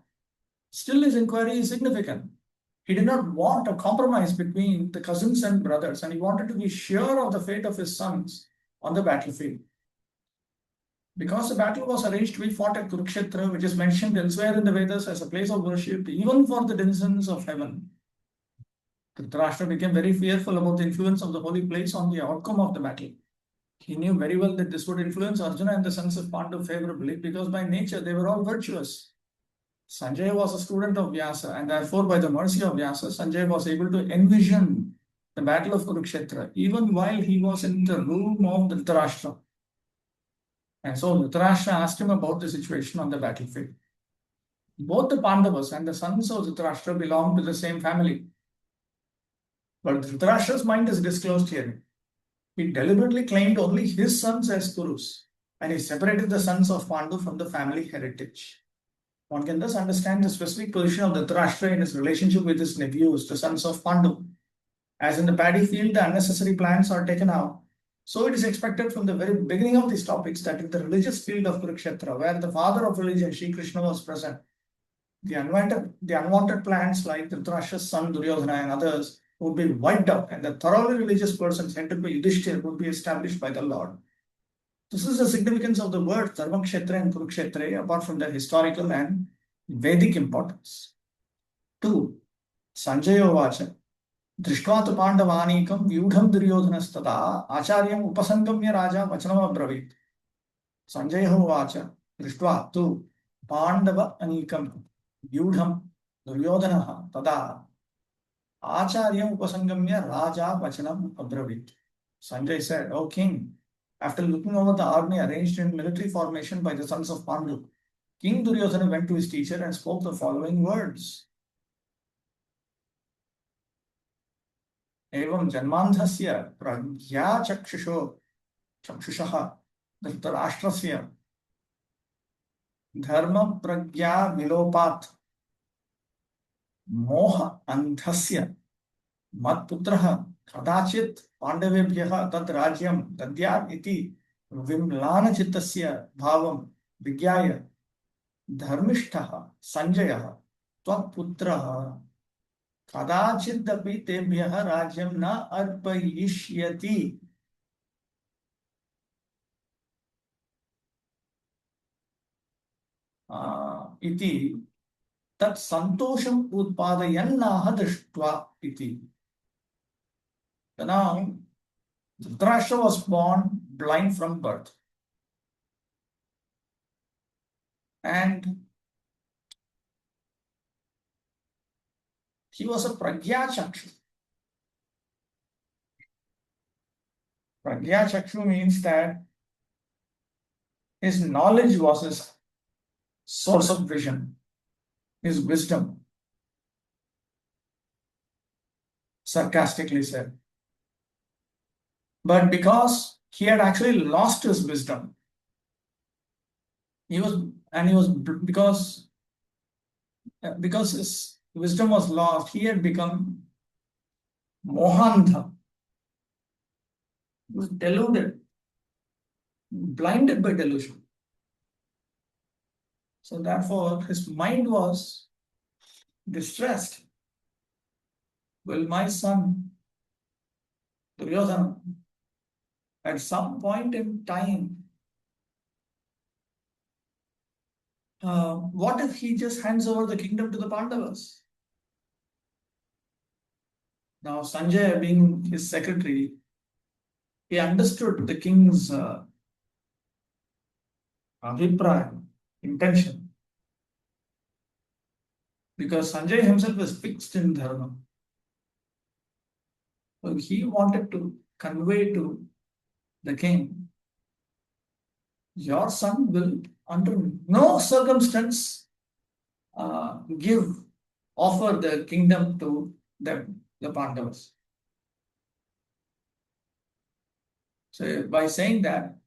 Still, his inquiry is significant. He did not want a compromise between the cousins and brothers, and he wanted to be sure of the fate of his sons on the battlefield. Because the battle was arranged to be fought at Kurukshetra, which is mentioned elsewhere in the Vedas as a place of worship, even for the denizens of heaven, Dhritarashtra became very fearful about the influence of the holy place on the outcome of the battle. He knew very well that this would influence Arjuna and the sons of Pandu favorably because by nature they were all virtuous. Sanjaya was a student of Vyasa, and therefore by the mercy of Vyasa, Sanjaya was able to envision the battle of Kurukshetra even while he was in the room of Dhritarashtra. And so Dhritarashtra asked him about the situation on the battlefield. Both the Pandavas and the sons of Dhritarashtra belonged to the same family. But Dhritarashtra's mind is disclosed here. He deliberately claimed only his sons as Kurus, and he separated the sons of Pandu from the family heritage. One can thus understand the specific position of Dhritarashtra in his relationship with his nephews, the sons of Pandu. As in the paddy field, the unnecessary plants are taken out. So it is expected from the very beginning of these topics that in the religious field of Kurukshetra, where the father of religion, Sri Krishna, was present, the unwanted plants like Dhritarashtra's son Duryodhana and others would be wiped out, and the thoroughly religious persons headed by Yudhishthira would be established by the Lord. This is the significance of the words Dharmakshetra and Kurukshetra, apart from their historical and Vedic importance. 2. Sanjaya Vacha Drishtva tu Pandavanikam Vyudham Duryodhanastata Acharyam Upasangamya Raja Vachanam Abravit. Sanjaya Vacha Drishtva tu Pandava Anikam Vyudham Duryodhanaha Tada Acharyam Upasangamya Raja Vachanam Abravit. Sanjay said, O king, after looking over the army arranged in military formation by the sons of Pandu, King Duryodhana went to his teacher and spoke the following words. Evam janmandhasya pragya chakshushaha dhritarashtrasya dharma pragya vilopat moha andhasya matputraha kadachit pandavebhyaha tat rajyam dadyat iti vimlana chittasya bhavam vigyaya dharmishtaha sanjayaha tvat putraha kadachidapi tebhyaha rajyam na arpayishyati. Iti tat santosham utpadayannaha drishtva iti. Now, Dhritarashtra was born blind from birth. And he was a pragya chakshu. Pragya chakshu means that his knowledge was his source of vision, his wisdom, sarcastically said. But because he had actually lost his wisdom, because his wisdom was lost, he had become mohantha. He was deluded, blinded by delusion. So therefore, his mind was distressed. Will my son Duryodhana at some point in time, what if he just hands over the kingdom to the Pandavas? Now Sanjaya, being his secretary, he understood the king's abhipraya, intention. Because Sanjaya himself was fixed in dharma. So he wanted to convey to the king, your son will under no circumstance offer the kingdom to them, the Pandavas. So by saying that,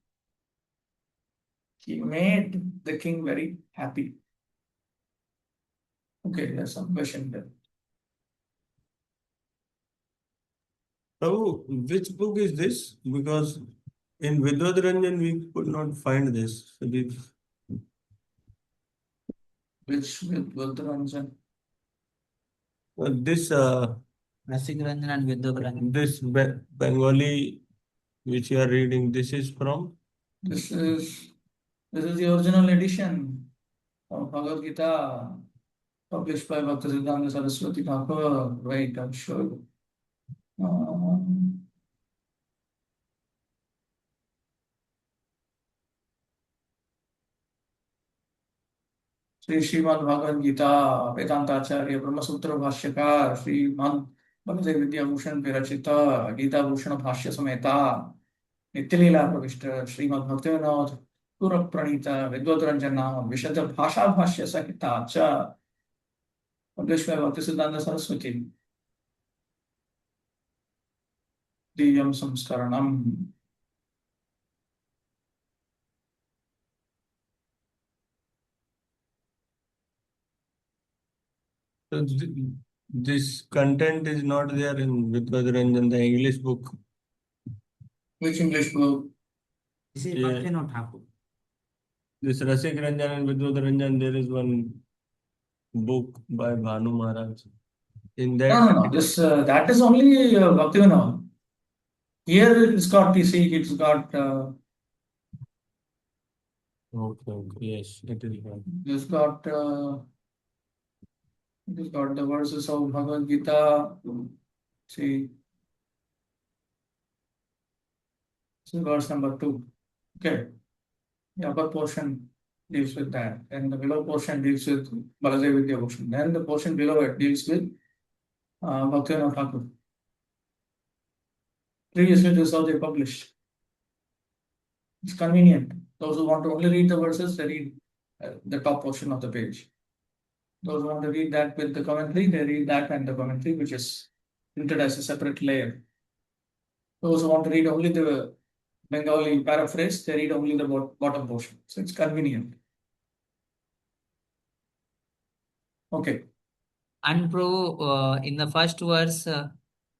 he made the king very happy. Okay, there's some question there. Prabhu, which book is this? Because in Vidvan we could not find this. So Which with Vidvan? this Rasikranjan and Vidvan. this Bengali which you are reading, this is from? This is the original edition of Bhagavad-gita published by Bhaktisiddhanta Saraswati Thakur. Wait, I'm sure. Shri Shrimad Bhagavad Gita वेदांताचार्य ब्रह्मसूत्र भाष्यकार श्रीमद् भगवते विद्याभूषण विरचित गीता-भूषण भाष्य समेता नित्यलीला प्रविष्ट श्रीमद् भक्तिविनोद पुर प्रणीत विद्वद्रंजन नाम विशद भाषा भाष्य सहिता च published by Bhaktisiddhanta Saraswati. Diyam Samskaranam. So this content is not there in Vidvan, the English book. Which English book? This is Yeah. Bhaktivinoda Thakur. This Rasik Ranjan and Vidvan, there is one book by Bhanu Maharaj. In that, No. This that is only Bhaktivinoda. Here it's got it's got okay, yes, it is one. it's got the verses of Bhagavad Gita. See, verse number 2. Okay, the upper portion deals with that, and the below portion deals with Baladev Vidya-Bhushan. Then the portion below it deals with Bhaktivinoda Thakur. Previously, this is how they published. It's convenient. Those who want to only read the verses, they read the top portion of the page. Those who want to read that with the commentary, they read that and the commentary, which is printed as a separate layer. Those who want to read only the Bengali paraphrase, they read only the bottom portion. So it's convenient. Okay. And Prabhu, in the first verse,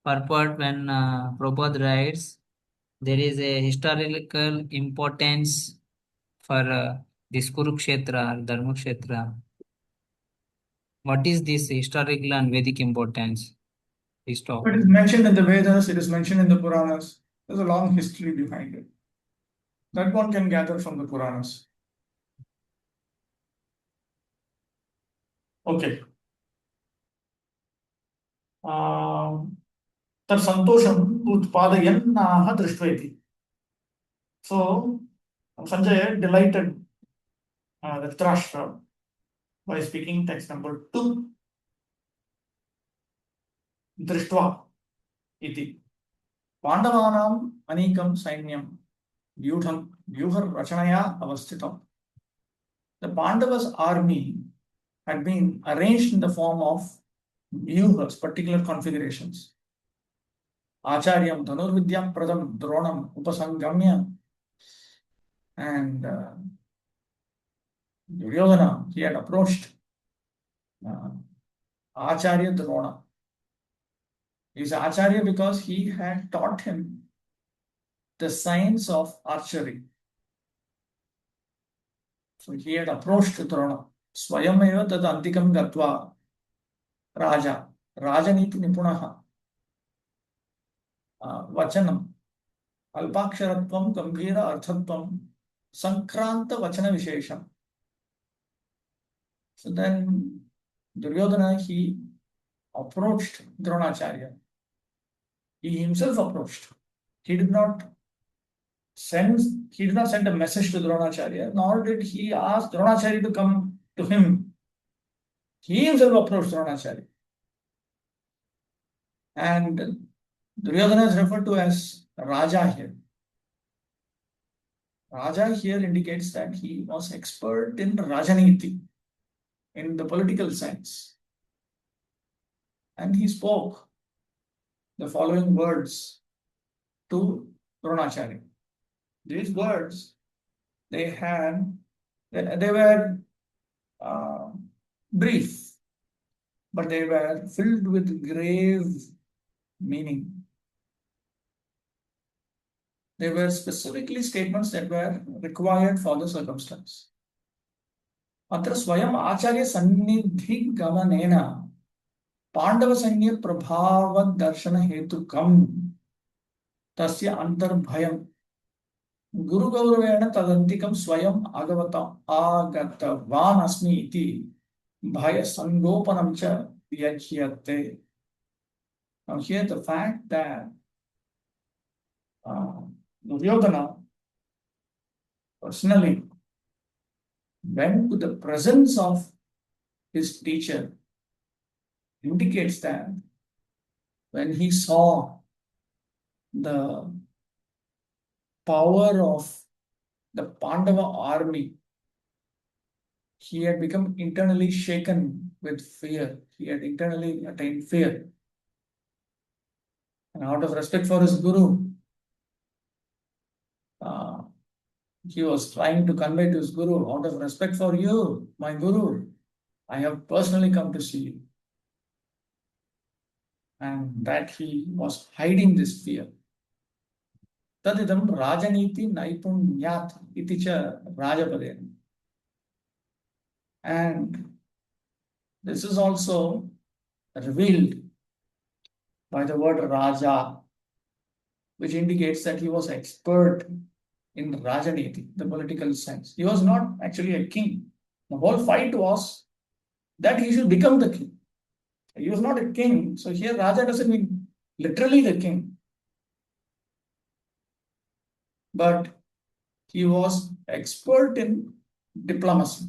purport when Prabhupada writes, there is a historical importance for this Kurukshetra, Dharmakshetra. What is this historical and Vedic importance? Please talk. It is mentioned in the Vedas, it is mentioned in the Puranas. There's a long history behind it. That one can gather from the Puranas. Okay. Santosham utpadayannaha drishtvaiti. So Sanjay delighted Dhritarashtra by speaking text number 2. Drishtva iti. Pandavanam anikam sainyam vyuhar rachanaya avasthitam. The Pandavas' army had been arranged in the form of vyuhas, particular configurations. Acharyam dhanurvidyam pradam dronam upasangamya. And Duryodhana, he had approached Acharya Drona. He is Acharya because he had taught him the science of archery. So he had approached Drona. Swayameva tad antikam gatva Raja. Rajaniti nipunaha. Vachanam. Alpaksharatvam gambhira arthatvam sankranta vachana vishesham. So then Duryodhana, he approached Dronacharya. He himself approached. He did not send a message to Dronacharya, nor did he ask Dronacharya to come to him. He himself approached Dronacharya. And Duryodhana is referred to as Raja here. Raja here indicates that he was expert in Rajaniti, in the political science. And he spoke the following words to Dronacharya. These words, they were brief, but they were filled with grave meaning. They were specifically statements that were required for the circumstance. अत्र स्वयं आचार्य सन्निधि गमनेन पांडव सैन्य प्रभाव दर्शन हेतुकम तस्य अंतर्भयम् गुरु गौरवेण तदंतिकं स्वयं आगतवान् अस्मि इति भय संगोपनं च व्यज्यते. Now here the fact that Duryodhana personally went to the presence of his teacher indicates that when he saw the power of the Pandava army, he had become internally shaken with fear. He had internally attained fear. And out of respect for his guru, he was trying to convey to his guru, out of respect for you, my guru, I have personally come to see you. And that he was hiding this fear. Tadidam rajaniti naipunyat iti cha rajapadena. And this is also revealed by the word Raja, which indicates that he was expert in Rajaniti, the political sense. He was not actually a king. The whole fight was that he should become the king. He was not a king. So here Raja doesn't mean literally the king. But he was expert in diplomacy.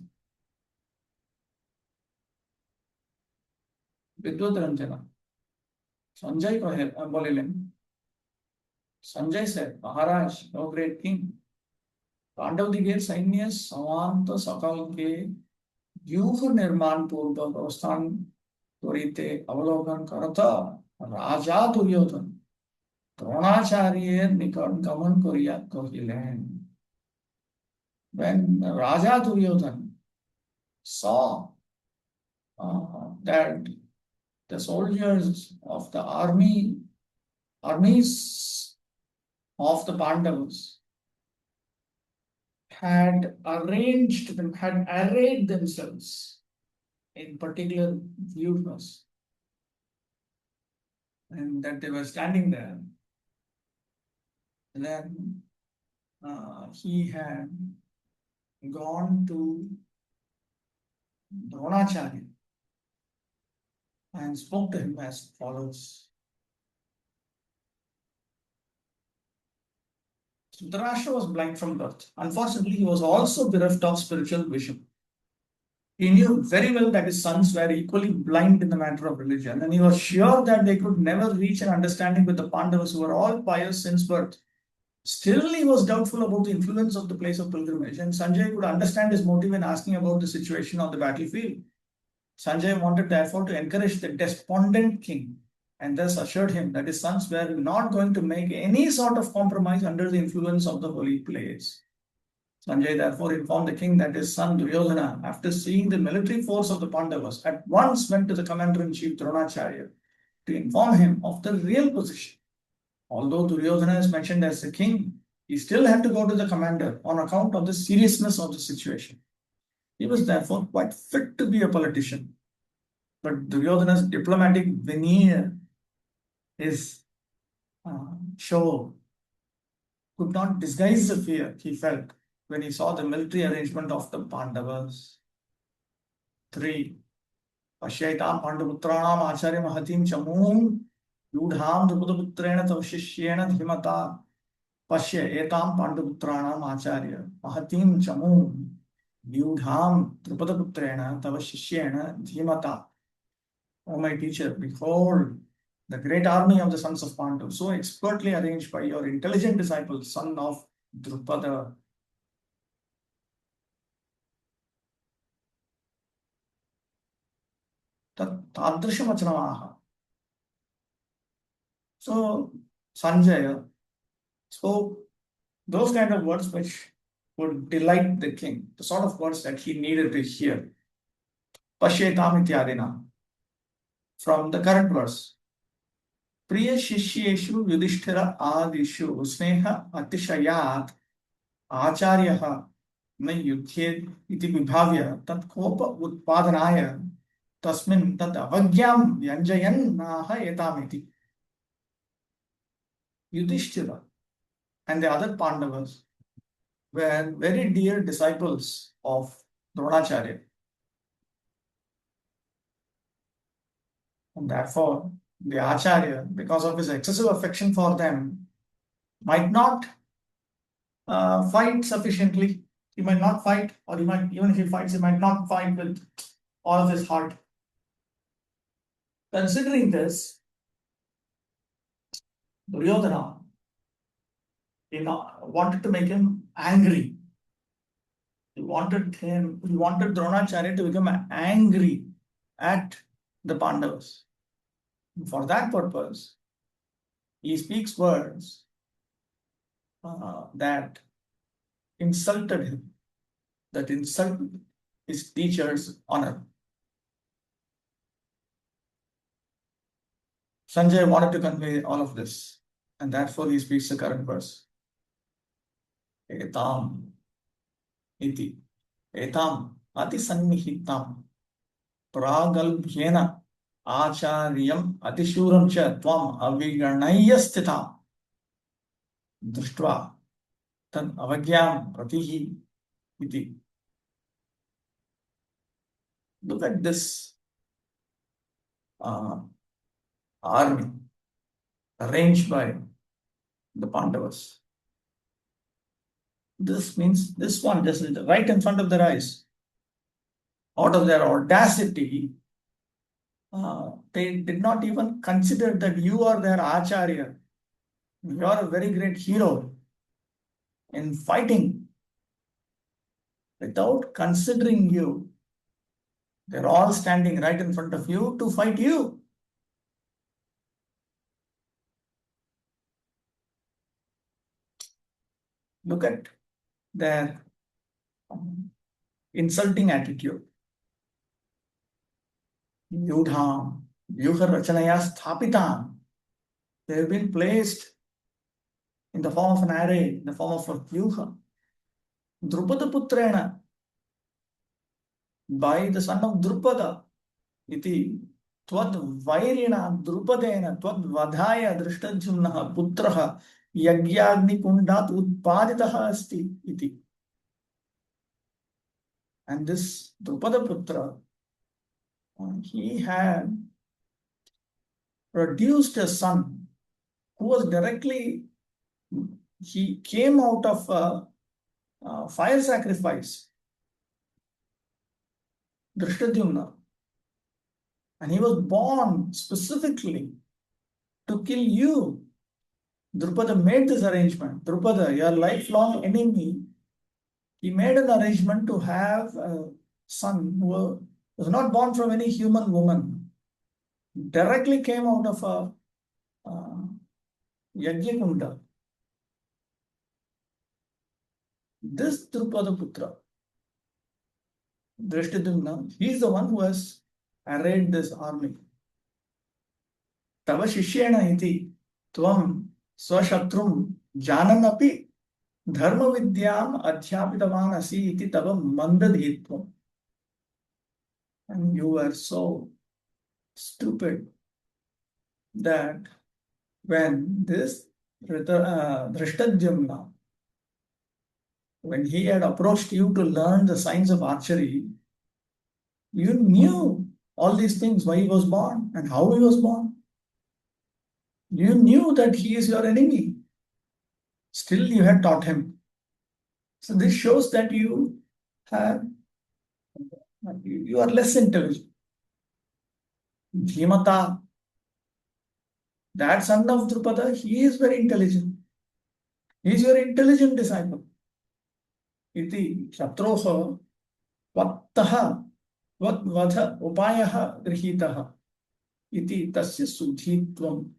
Vidvat Ranjana. Sanjay Bolilin. Sanjay said, Maharaj, no great king. Pandav दिगे सैन्य समांत सकल के व्यूह निर्माण पूर्वक अवस्थान त्वरिते अवलोकन करता राजा दुर्योधन द्रोणाचार्य निकट गमन करिया कहिलेन. When Raja Duryodhan saw that the soldiers of the armies of the Pandavas had arrayed themselves in particular views, and that they were standing there, then he had gone to Dronacharya and spoke to him as follows. Dhritarashtra was blind from birth. Unfortunately, he was also bereft of spiritual vision. He knew very well that his sons were equally blind in the matter of religion, and he was sure that they could never reach an understanding with the Pandavas, who were all pious since birth. Still, he was doubtful about the influence of the place of pilgrimage, and Sanjay could understand his motive in asking about the situation on the battlefield. Sanjay wanted therefore to encourage the despondent king, and thus assured him that his sons were not going to make any sort of compromise under the influence of the holy place. Sanjay therefore informed the king that his son Duryodhana, after seeing the military force of the Pandavas, at once went to the commander-in-chief Dronacharya to inform him of the real position. Although Duryodhana is mentioned as the king, he still had to go to the commander on account of the seriousness of the situation. He was therefore quite fit to be a politician. But Duryodhana's diplomatic veneer, his show, could not disguise the fear he felt when he saw the military arrangement of the Pandavas. 3. Pashyaitam Pandaputranam Acharya Mahatim Chamum Yudham Drupaduputrena Tav Shishyena Dhimata Pashya Etam Pandaputranam Acharya Mahatim Chamum Yudham Drupaduputrena Tav Shishyena Dhimata. O my teacher, behold the great army of the sons of Pandu, so expertly arranged by your intelligent disciple, son of Drupada. Tadrishamachanamaha. So Sanjaya spoke Those kind of words which would delight the king, the sort of words that he needed to hear. Pashyetam ityadina. From the current verse. Priya Shishyeshu Yudhishthira Adishu Sneha Atishayat Acharyaha न युद्धेत इति विभाव्य तत्कोप उत्पादनाय तस्मिन् तत् अवज्ञां व्यञ्जयन्नाह एतामिति. Yudhishthira and the other Pandavas were very dear disciples of Dronacharya. And therefore, the Acharya, because of his excessive affection for them, might not fight sufficiently. He might not fight, or he might, even if he fights, he might not fight with all of his heart. Considering this, Duryodhana wanted to make him angry. He wanted Dronacharya to become angry at the Pandavas. For that purpose, he speaks words that insulted him, that insulted his teacher's honor. Sanjay wanted to convey all of this, and therefore he speaks the current verse. Etam iti. Etam ati sannihitam pragalbhyena acharyam atishuram cha tvam aviganaya sthitam drishtva tad avagyam pratihi iti. Look at this army arranged by the Pandavas. This means this one, just right in front of their eyes. Out of their audacity, they did not even consider that you are their Acharya. You are a very great hero in fighting. Without considering you, they're all standing right in front of you to fight you. Look at their insulting attitude. Yudham, Vyuha Rachanaya Sthapitam. They have been placed in the form of an array, in the form of a Vyuha. Drupada Putrena, by the son of Drupada, iti Tvad Vairina Drupadena Tvad Vadhaya Drishtajumnaha Putraha Yagyagni Kundat Utpaditaha Asti iti. And this Drupada Putra, he had produced a son who was directly, he came out of a fire sacrifice, Drishtadyumna, and he was born specifically to kill you. Drupada made this arrangement. Drupada, your lifelong enemy, he made an arrangement to have a son who was not born from any human woman, directly came out of a Yajna. This Drupada Putra, Drishtadyumna, he is the one who has arrayed this army. Tava Shishyena iti tvam swashatrum jananapi dharma vidyam adhyapitavan asi iti tava mandadhitvam. And you were so stupid that when this Drishtadyumna, when he had approached you to learn the science of archery, you knew all these things, why he was born and how he was born. You knew that he is your enemy. Still, you had taught him. So this shows that you are less intelligent. Dhimata, that son of Drupada, he is very intelligent. He is your intelligent disciple. Iti shatroha vattaha vadvadha upayaha grihitaha iti tasya sudhitvam.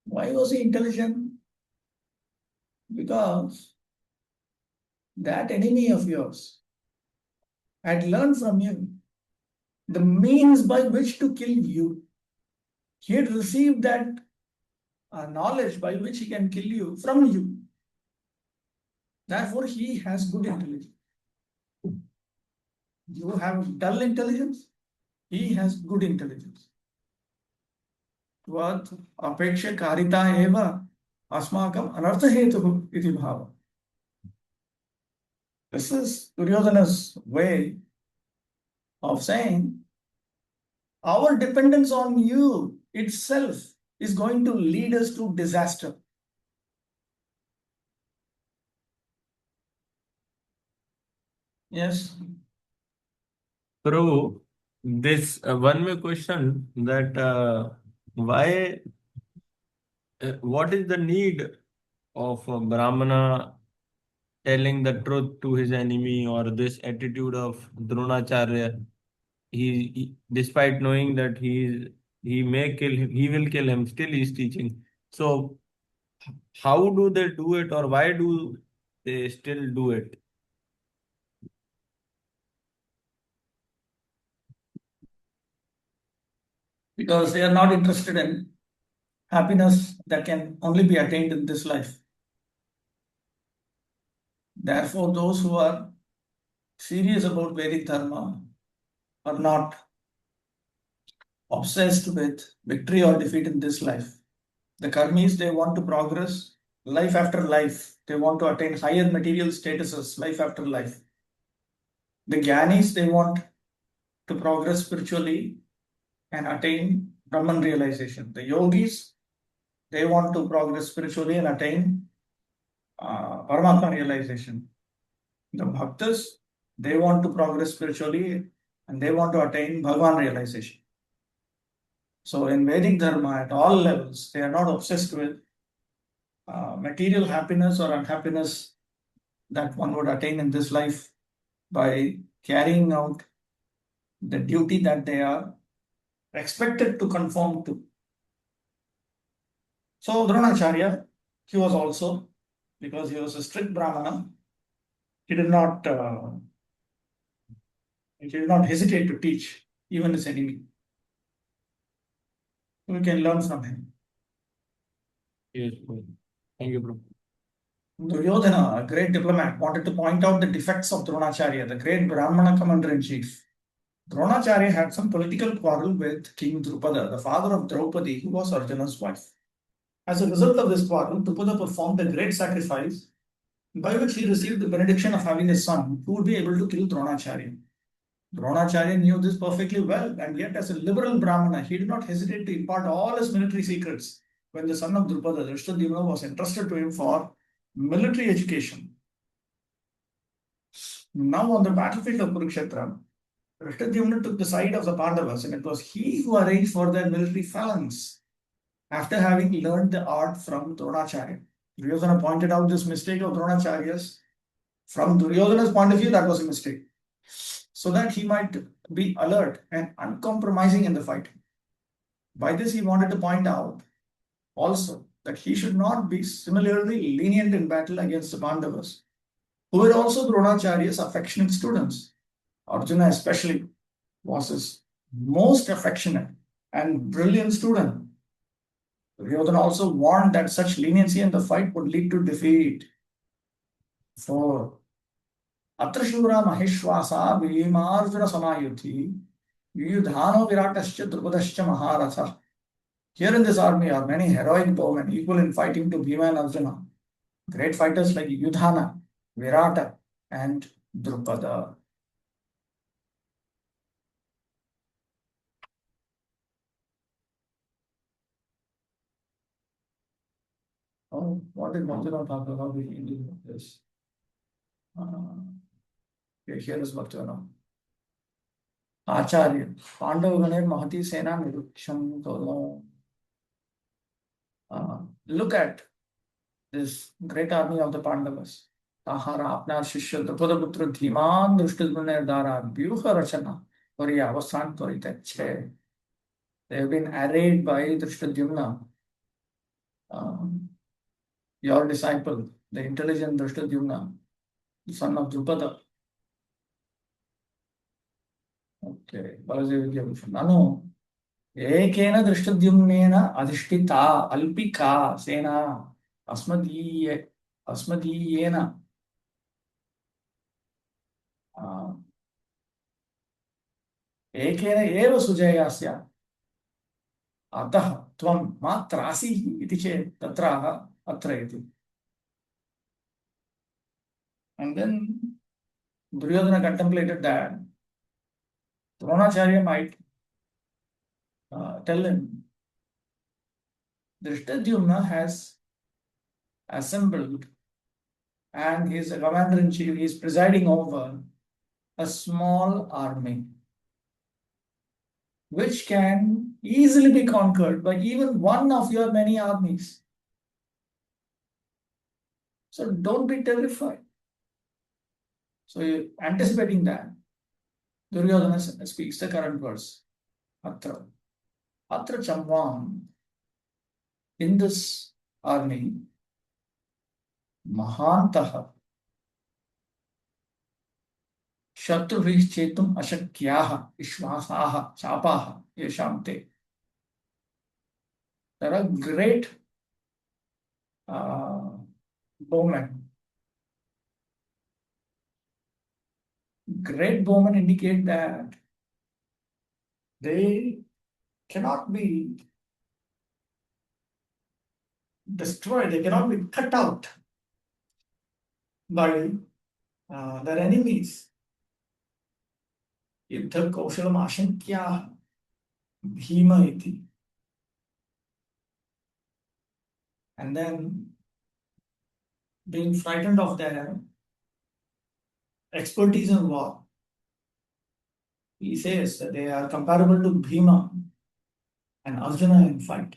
Why was he intelligent? Because that enemy of yours had learned from you the means by which to kill you. He had received that knowledge by which he can kill you from you. Therefore, he has good intelligence. You have dull intelligence, he has good intelligence. Tvad apeksha karita eva asmakam anartha hetuhu iti bhava. This is Duryodhana's way of saying our dependence on you itself is going to lead us to disaster. Yes. Prabhu, this one more question that why, what is the need of a Brahmana telling the truth to his enemy, or this attitude of Dronacharya? Despite knowing that he may kill him, he will kill him, still he is teaching. So how do they do it, or why do they still do it? Because they are not interested in happiness that can only be attained in this life. Therefore, those who are serious about Vedic Dharma are not obsessed with victory or defeat in this life. The karmis, they want to progress life after life. They want to attain higher material statuses life after life. The jnanis, they want to progress spiritually and attain Brahman realization. The yogis, they want to progress spiritually and attain Paramatma realization. The bhaktas, they want to progress spiritually and they want to attain Bhagavan realization. So in Vedic Dharma, at all levels, they are not obsessed with material happiness or unhappiness that one would attain in this life by carrying out the duty that they are expected to conform to. So Dronacharya, he was also, because he was a strict Brahmana, he did not hesitate to teach even his enemy. We can learn from him. Yes, thank you, Prabhu. Duryodhana, a great diplomat, wanted to point out the defects of Dronacharya, the great Brahmana commander-in-chief. Dronacharya had some political quarrel with King Drupada, the father of Draupadi, who was Arjuna's wife. As a result of this quarrel, Drupada performed a great sacrifice by which he received the benediction of having a son who would be able to kill Dronacharya. Dronacharya knew this perfectly well, and yet as a liberal Brahmana, he did not hesitate to impart all his military secrets when the son of Drupada, Drishtadyumna, was entrusted to him for military education. Now on the battlefield of Kurukshetra, Drishtadyumna took the side of the Pandavas, and it was he who arranged for their military phalanx after having learned the art from Dronacharya. Duryodhana pointed out this mistake of Dronacharya's. From Duryodhana's point of view, that was a mistake, so that he might be alert and uncompromising in the fight. By this, he wanted to point out also that he should not be similarly lenient in battle against the Pandavas, who were also Dronacharya's affectionate students. Arjuna especially was his most affectionate and brilliant student. Duryodhana also warned that such leniency in the fight would lead to defeat. For Atrashura Maheshwasa Bhimarjuna Samayuti Yudhano Viratascha Drupadascha Maharatha. Here in this army are many heroic bowmen equal in fighting to Bhima and Arjuna. Great fighters like Yudhana, Virata, and Drupada. Oh, what did Bhaktivinoda talk about the ending of this? Here is Bhaktivinoda. Acharya, Pandavaganir Mahati Sena Niruksham Tola. Look at this great army of the Pandavas. Tahara Apnar Shishya Drupada Dhiman Drishtadyumna Dara Vyuha Rachana Tori Avasan Tori Tache. They have been arrayed by Drishtadyumna your disciple, the intelligent Drishtadyumna, the son of Drupada. Okay, Balaji Vidya-Bhushan. Nanu, ekena Drishtadyumnena adhishtita alpika sena asmadiyena एकेन एव सुजयस्य अतः त्वं मा त्रासीः इति चेत् तत्र अत्र इति. And then Duryodhana contemplated that Dronacharya might tell him, Drishtadyumna has assembled and he is a commander-in-chief, he is presiding over a small army which can easily be conquered by even one of your many armies. So don't be terrified. So anticipating that, Duryodhana speaks the current verse. Atra Chamvam, in this army, Mahantaha Shatruvih Chetum Ashakyaha Ishvasaha Chapaha Yeshamte. There are great bowmen. Great bowmen indicate that they cannot be destroyed, they cannot be cut out by their enemies. Yuddha Kaushalam Ashankya Bhima iti. And then being frightened of their expertise in war, he says that they are comparable to Bhima and Arjuna in fight.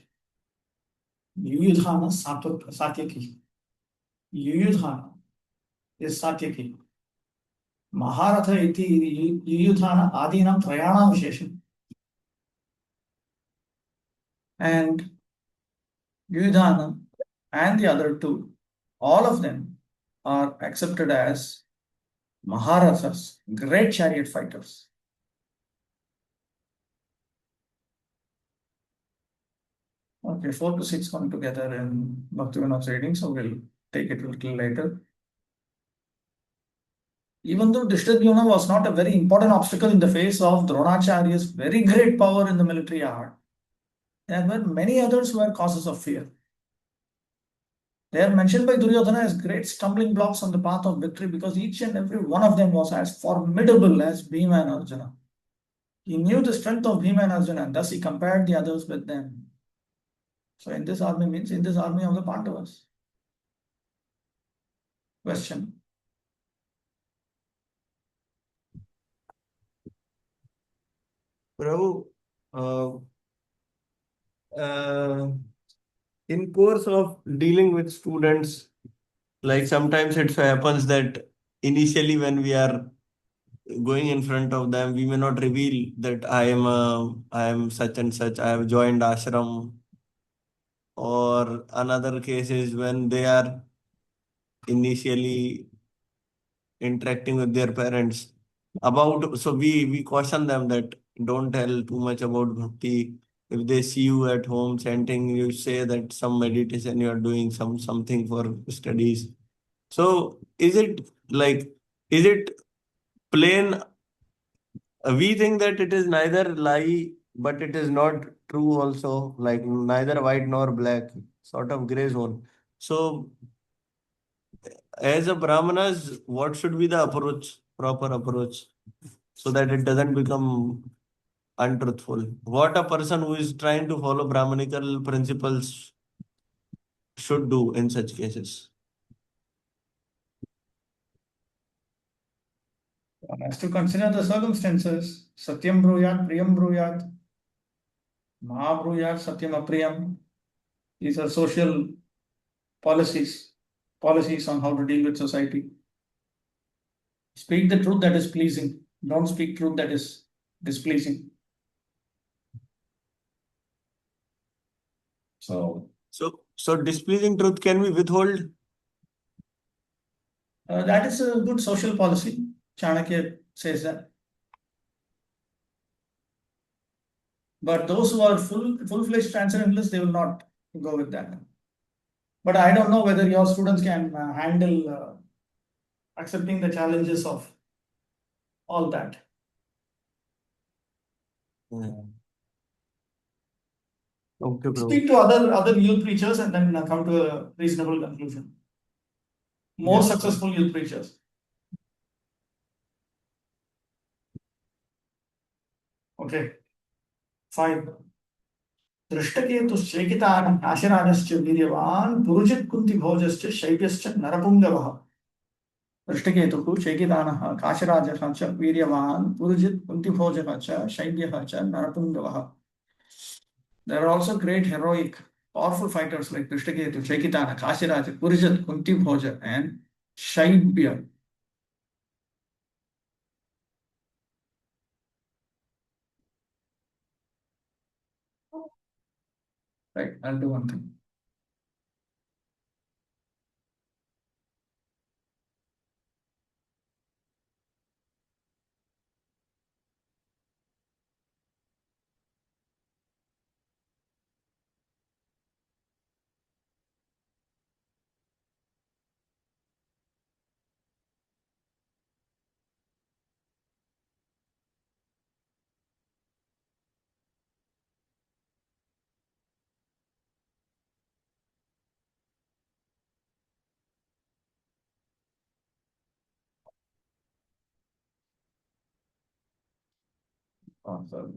Yuyudhana Satyaki. Yuyudhana is Satyaki. Maharatha iti Yuyudhana Adinam Trayana Vishesham. And Yuyudhana and the other two, all of them are accepted as Maharathas, great chariot fighters. Okay, 4 to 6 come together in Bhaktivinoda's reading, so we'll take it a little later. Even though Drishtadyumna was not a very important obstacle in the face of Dronacharya's very great power in the military art, there were many others who were causes of fear. They are mentioned by Duryodhana as great stumbling blocks on the path of victory because each and every one of them was as formidable as Bhima and Arjuna. He knew the strength of Bhima and Arjuna and thus he compared the others with them. So in this army means in this army of the Pandavas. Question. Prabhu, in course of dealing with students, like sometimes it so happens that initially when we are going in front of them, we may not reveal that I am such and such, I have joined ashram. Or another case is when they are initially interacting with their parents about, so we caution them that don't tell too much about bhakti. If they see you at home chanting, you say that some meditation you are doing, something for studies. So is it plain? We think that it is neither lie, but it is not true also, like neither white nor black, sort of gray zone. So as a brahmanas, what should be the approach, proper approach, so that it doesn't become untruthful? What a person who is trying to follow brahmanical principles should do in such cases? One has to consider the circumstances. Satyam bruyat, priyam bruyat, ma bruyat, satyam apriyam. These are social policies on how to deal with society. Speak the truth that is pleasing. Don't speak truth that is displeasing. So So displeasing truth can we withhold? That is a good social policy. Chanakya says that. But those who are full-fledged transcendentalists, they will not go with that. But I don't know whether your students can handle accepting the challenges of all that. Okay, bro. Speak to other youth preachers and then come to a reasonable conclusion. More Yes. successful youth preachers. Okay. 5. दृष्टकेतुश्चैकितानः काशिराजश्च वीर्यवान् पुरुजित् कुन्तिभोजश्च शैब्यश्च नरपुङ्गवः दृष्टकेतुः चैकितानः काशिराजः च वीर्यवान् पुरुजित् कुन्तिभोजः च शैब्यः च नरपुङ्गवः. There are also great heroic powerful fighters like Drishtaketu, Chaikitana, Kashiraja, Purijat, Kuntibhoja and Shaibya. Right, I'll do one thing. Oh, sorry.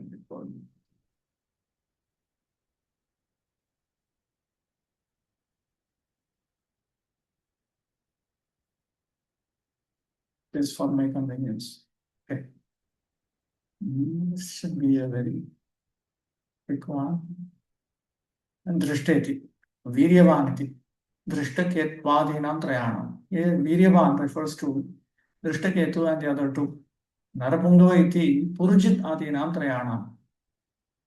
This for my convenience. Okay. This should be a very quick one. And Drishteti, Viryavaniti, Drishtaketvadinam Trayanam. Here, Viryavan refers to Drishtaketu and the other two. Narapungava iti Purujit Adinam Trayanam.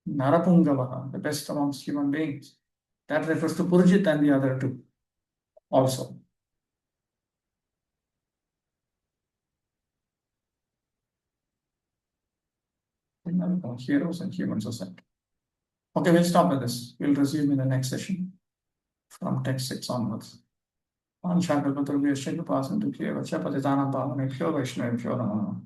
Narapungavaha, the best amongst human beings. That refers to Purujit and the other two also. Heroes and human society. Okay, we'll stop with this. We'll resume in the next session from text 6 onwards. On Shakapatra, we are to pass into clear. Patitanam Pavanebhyo Vaishnavebhyo Namo.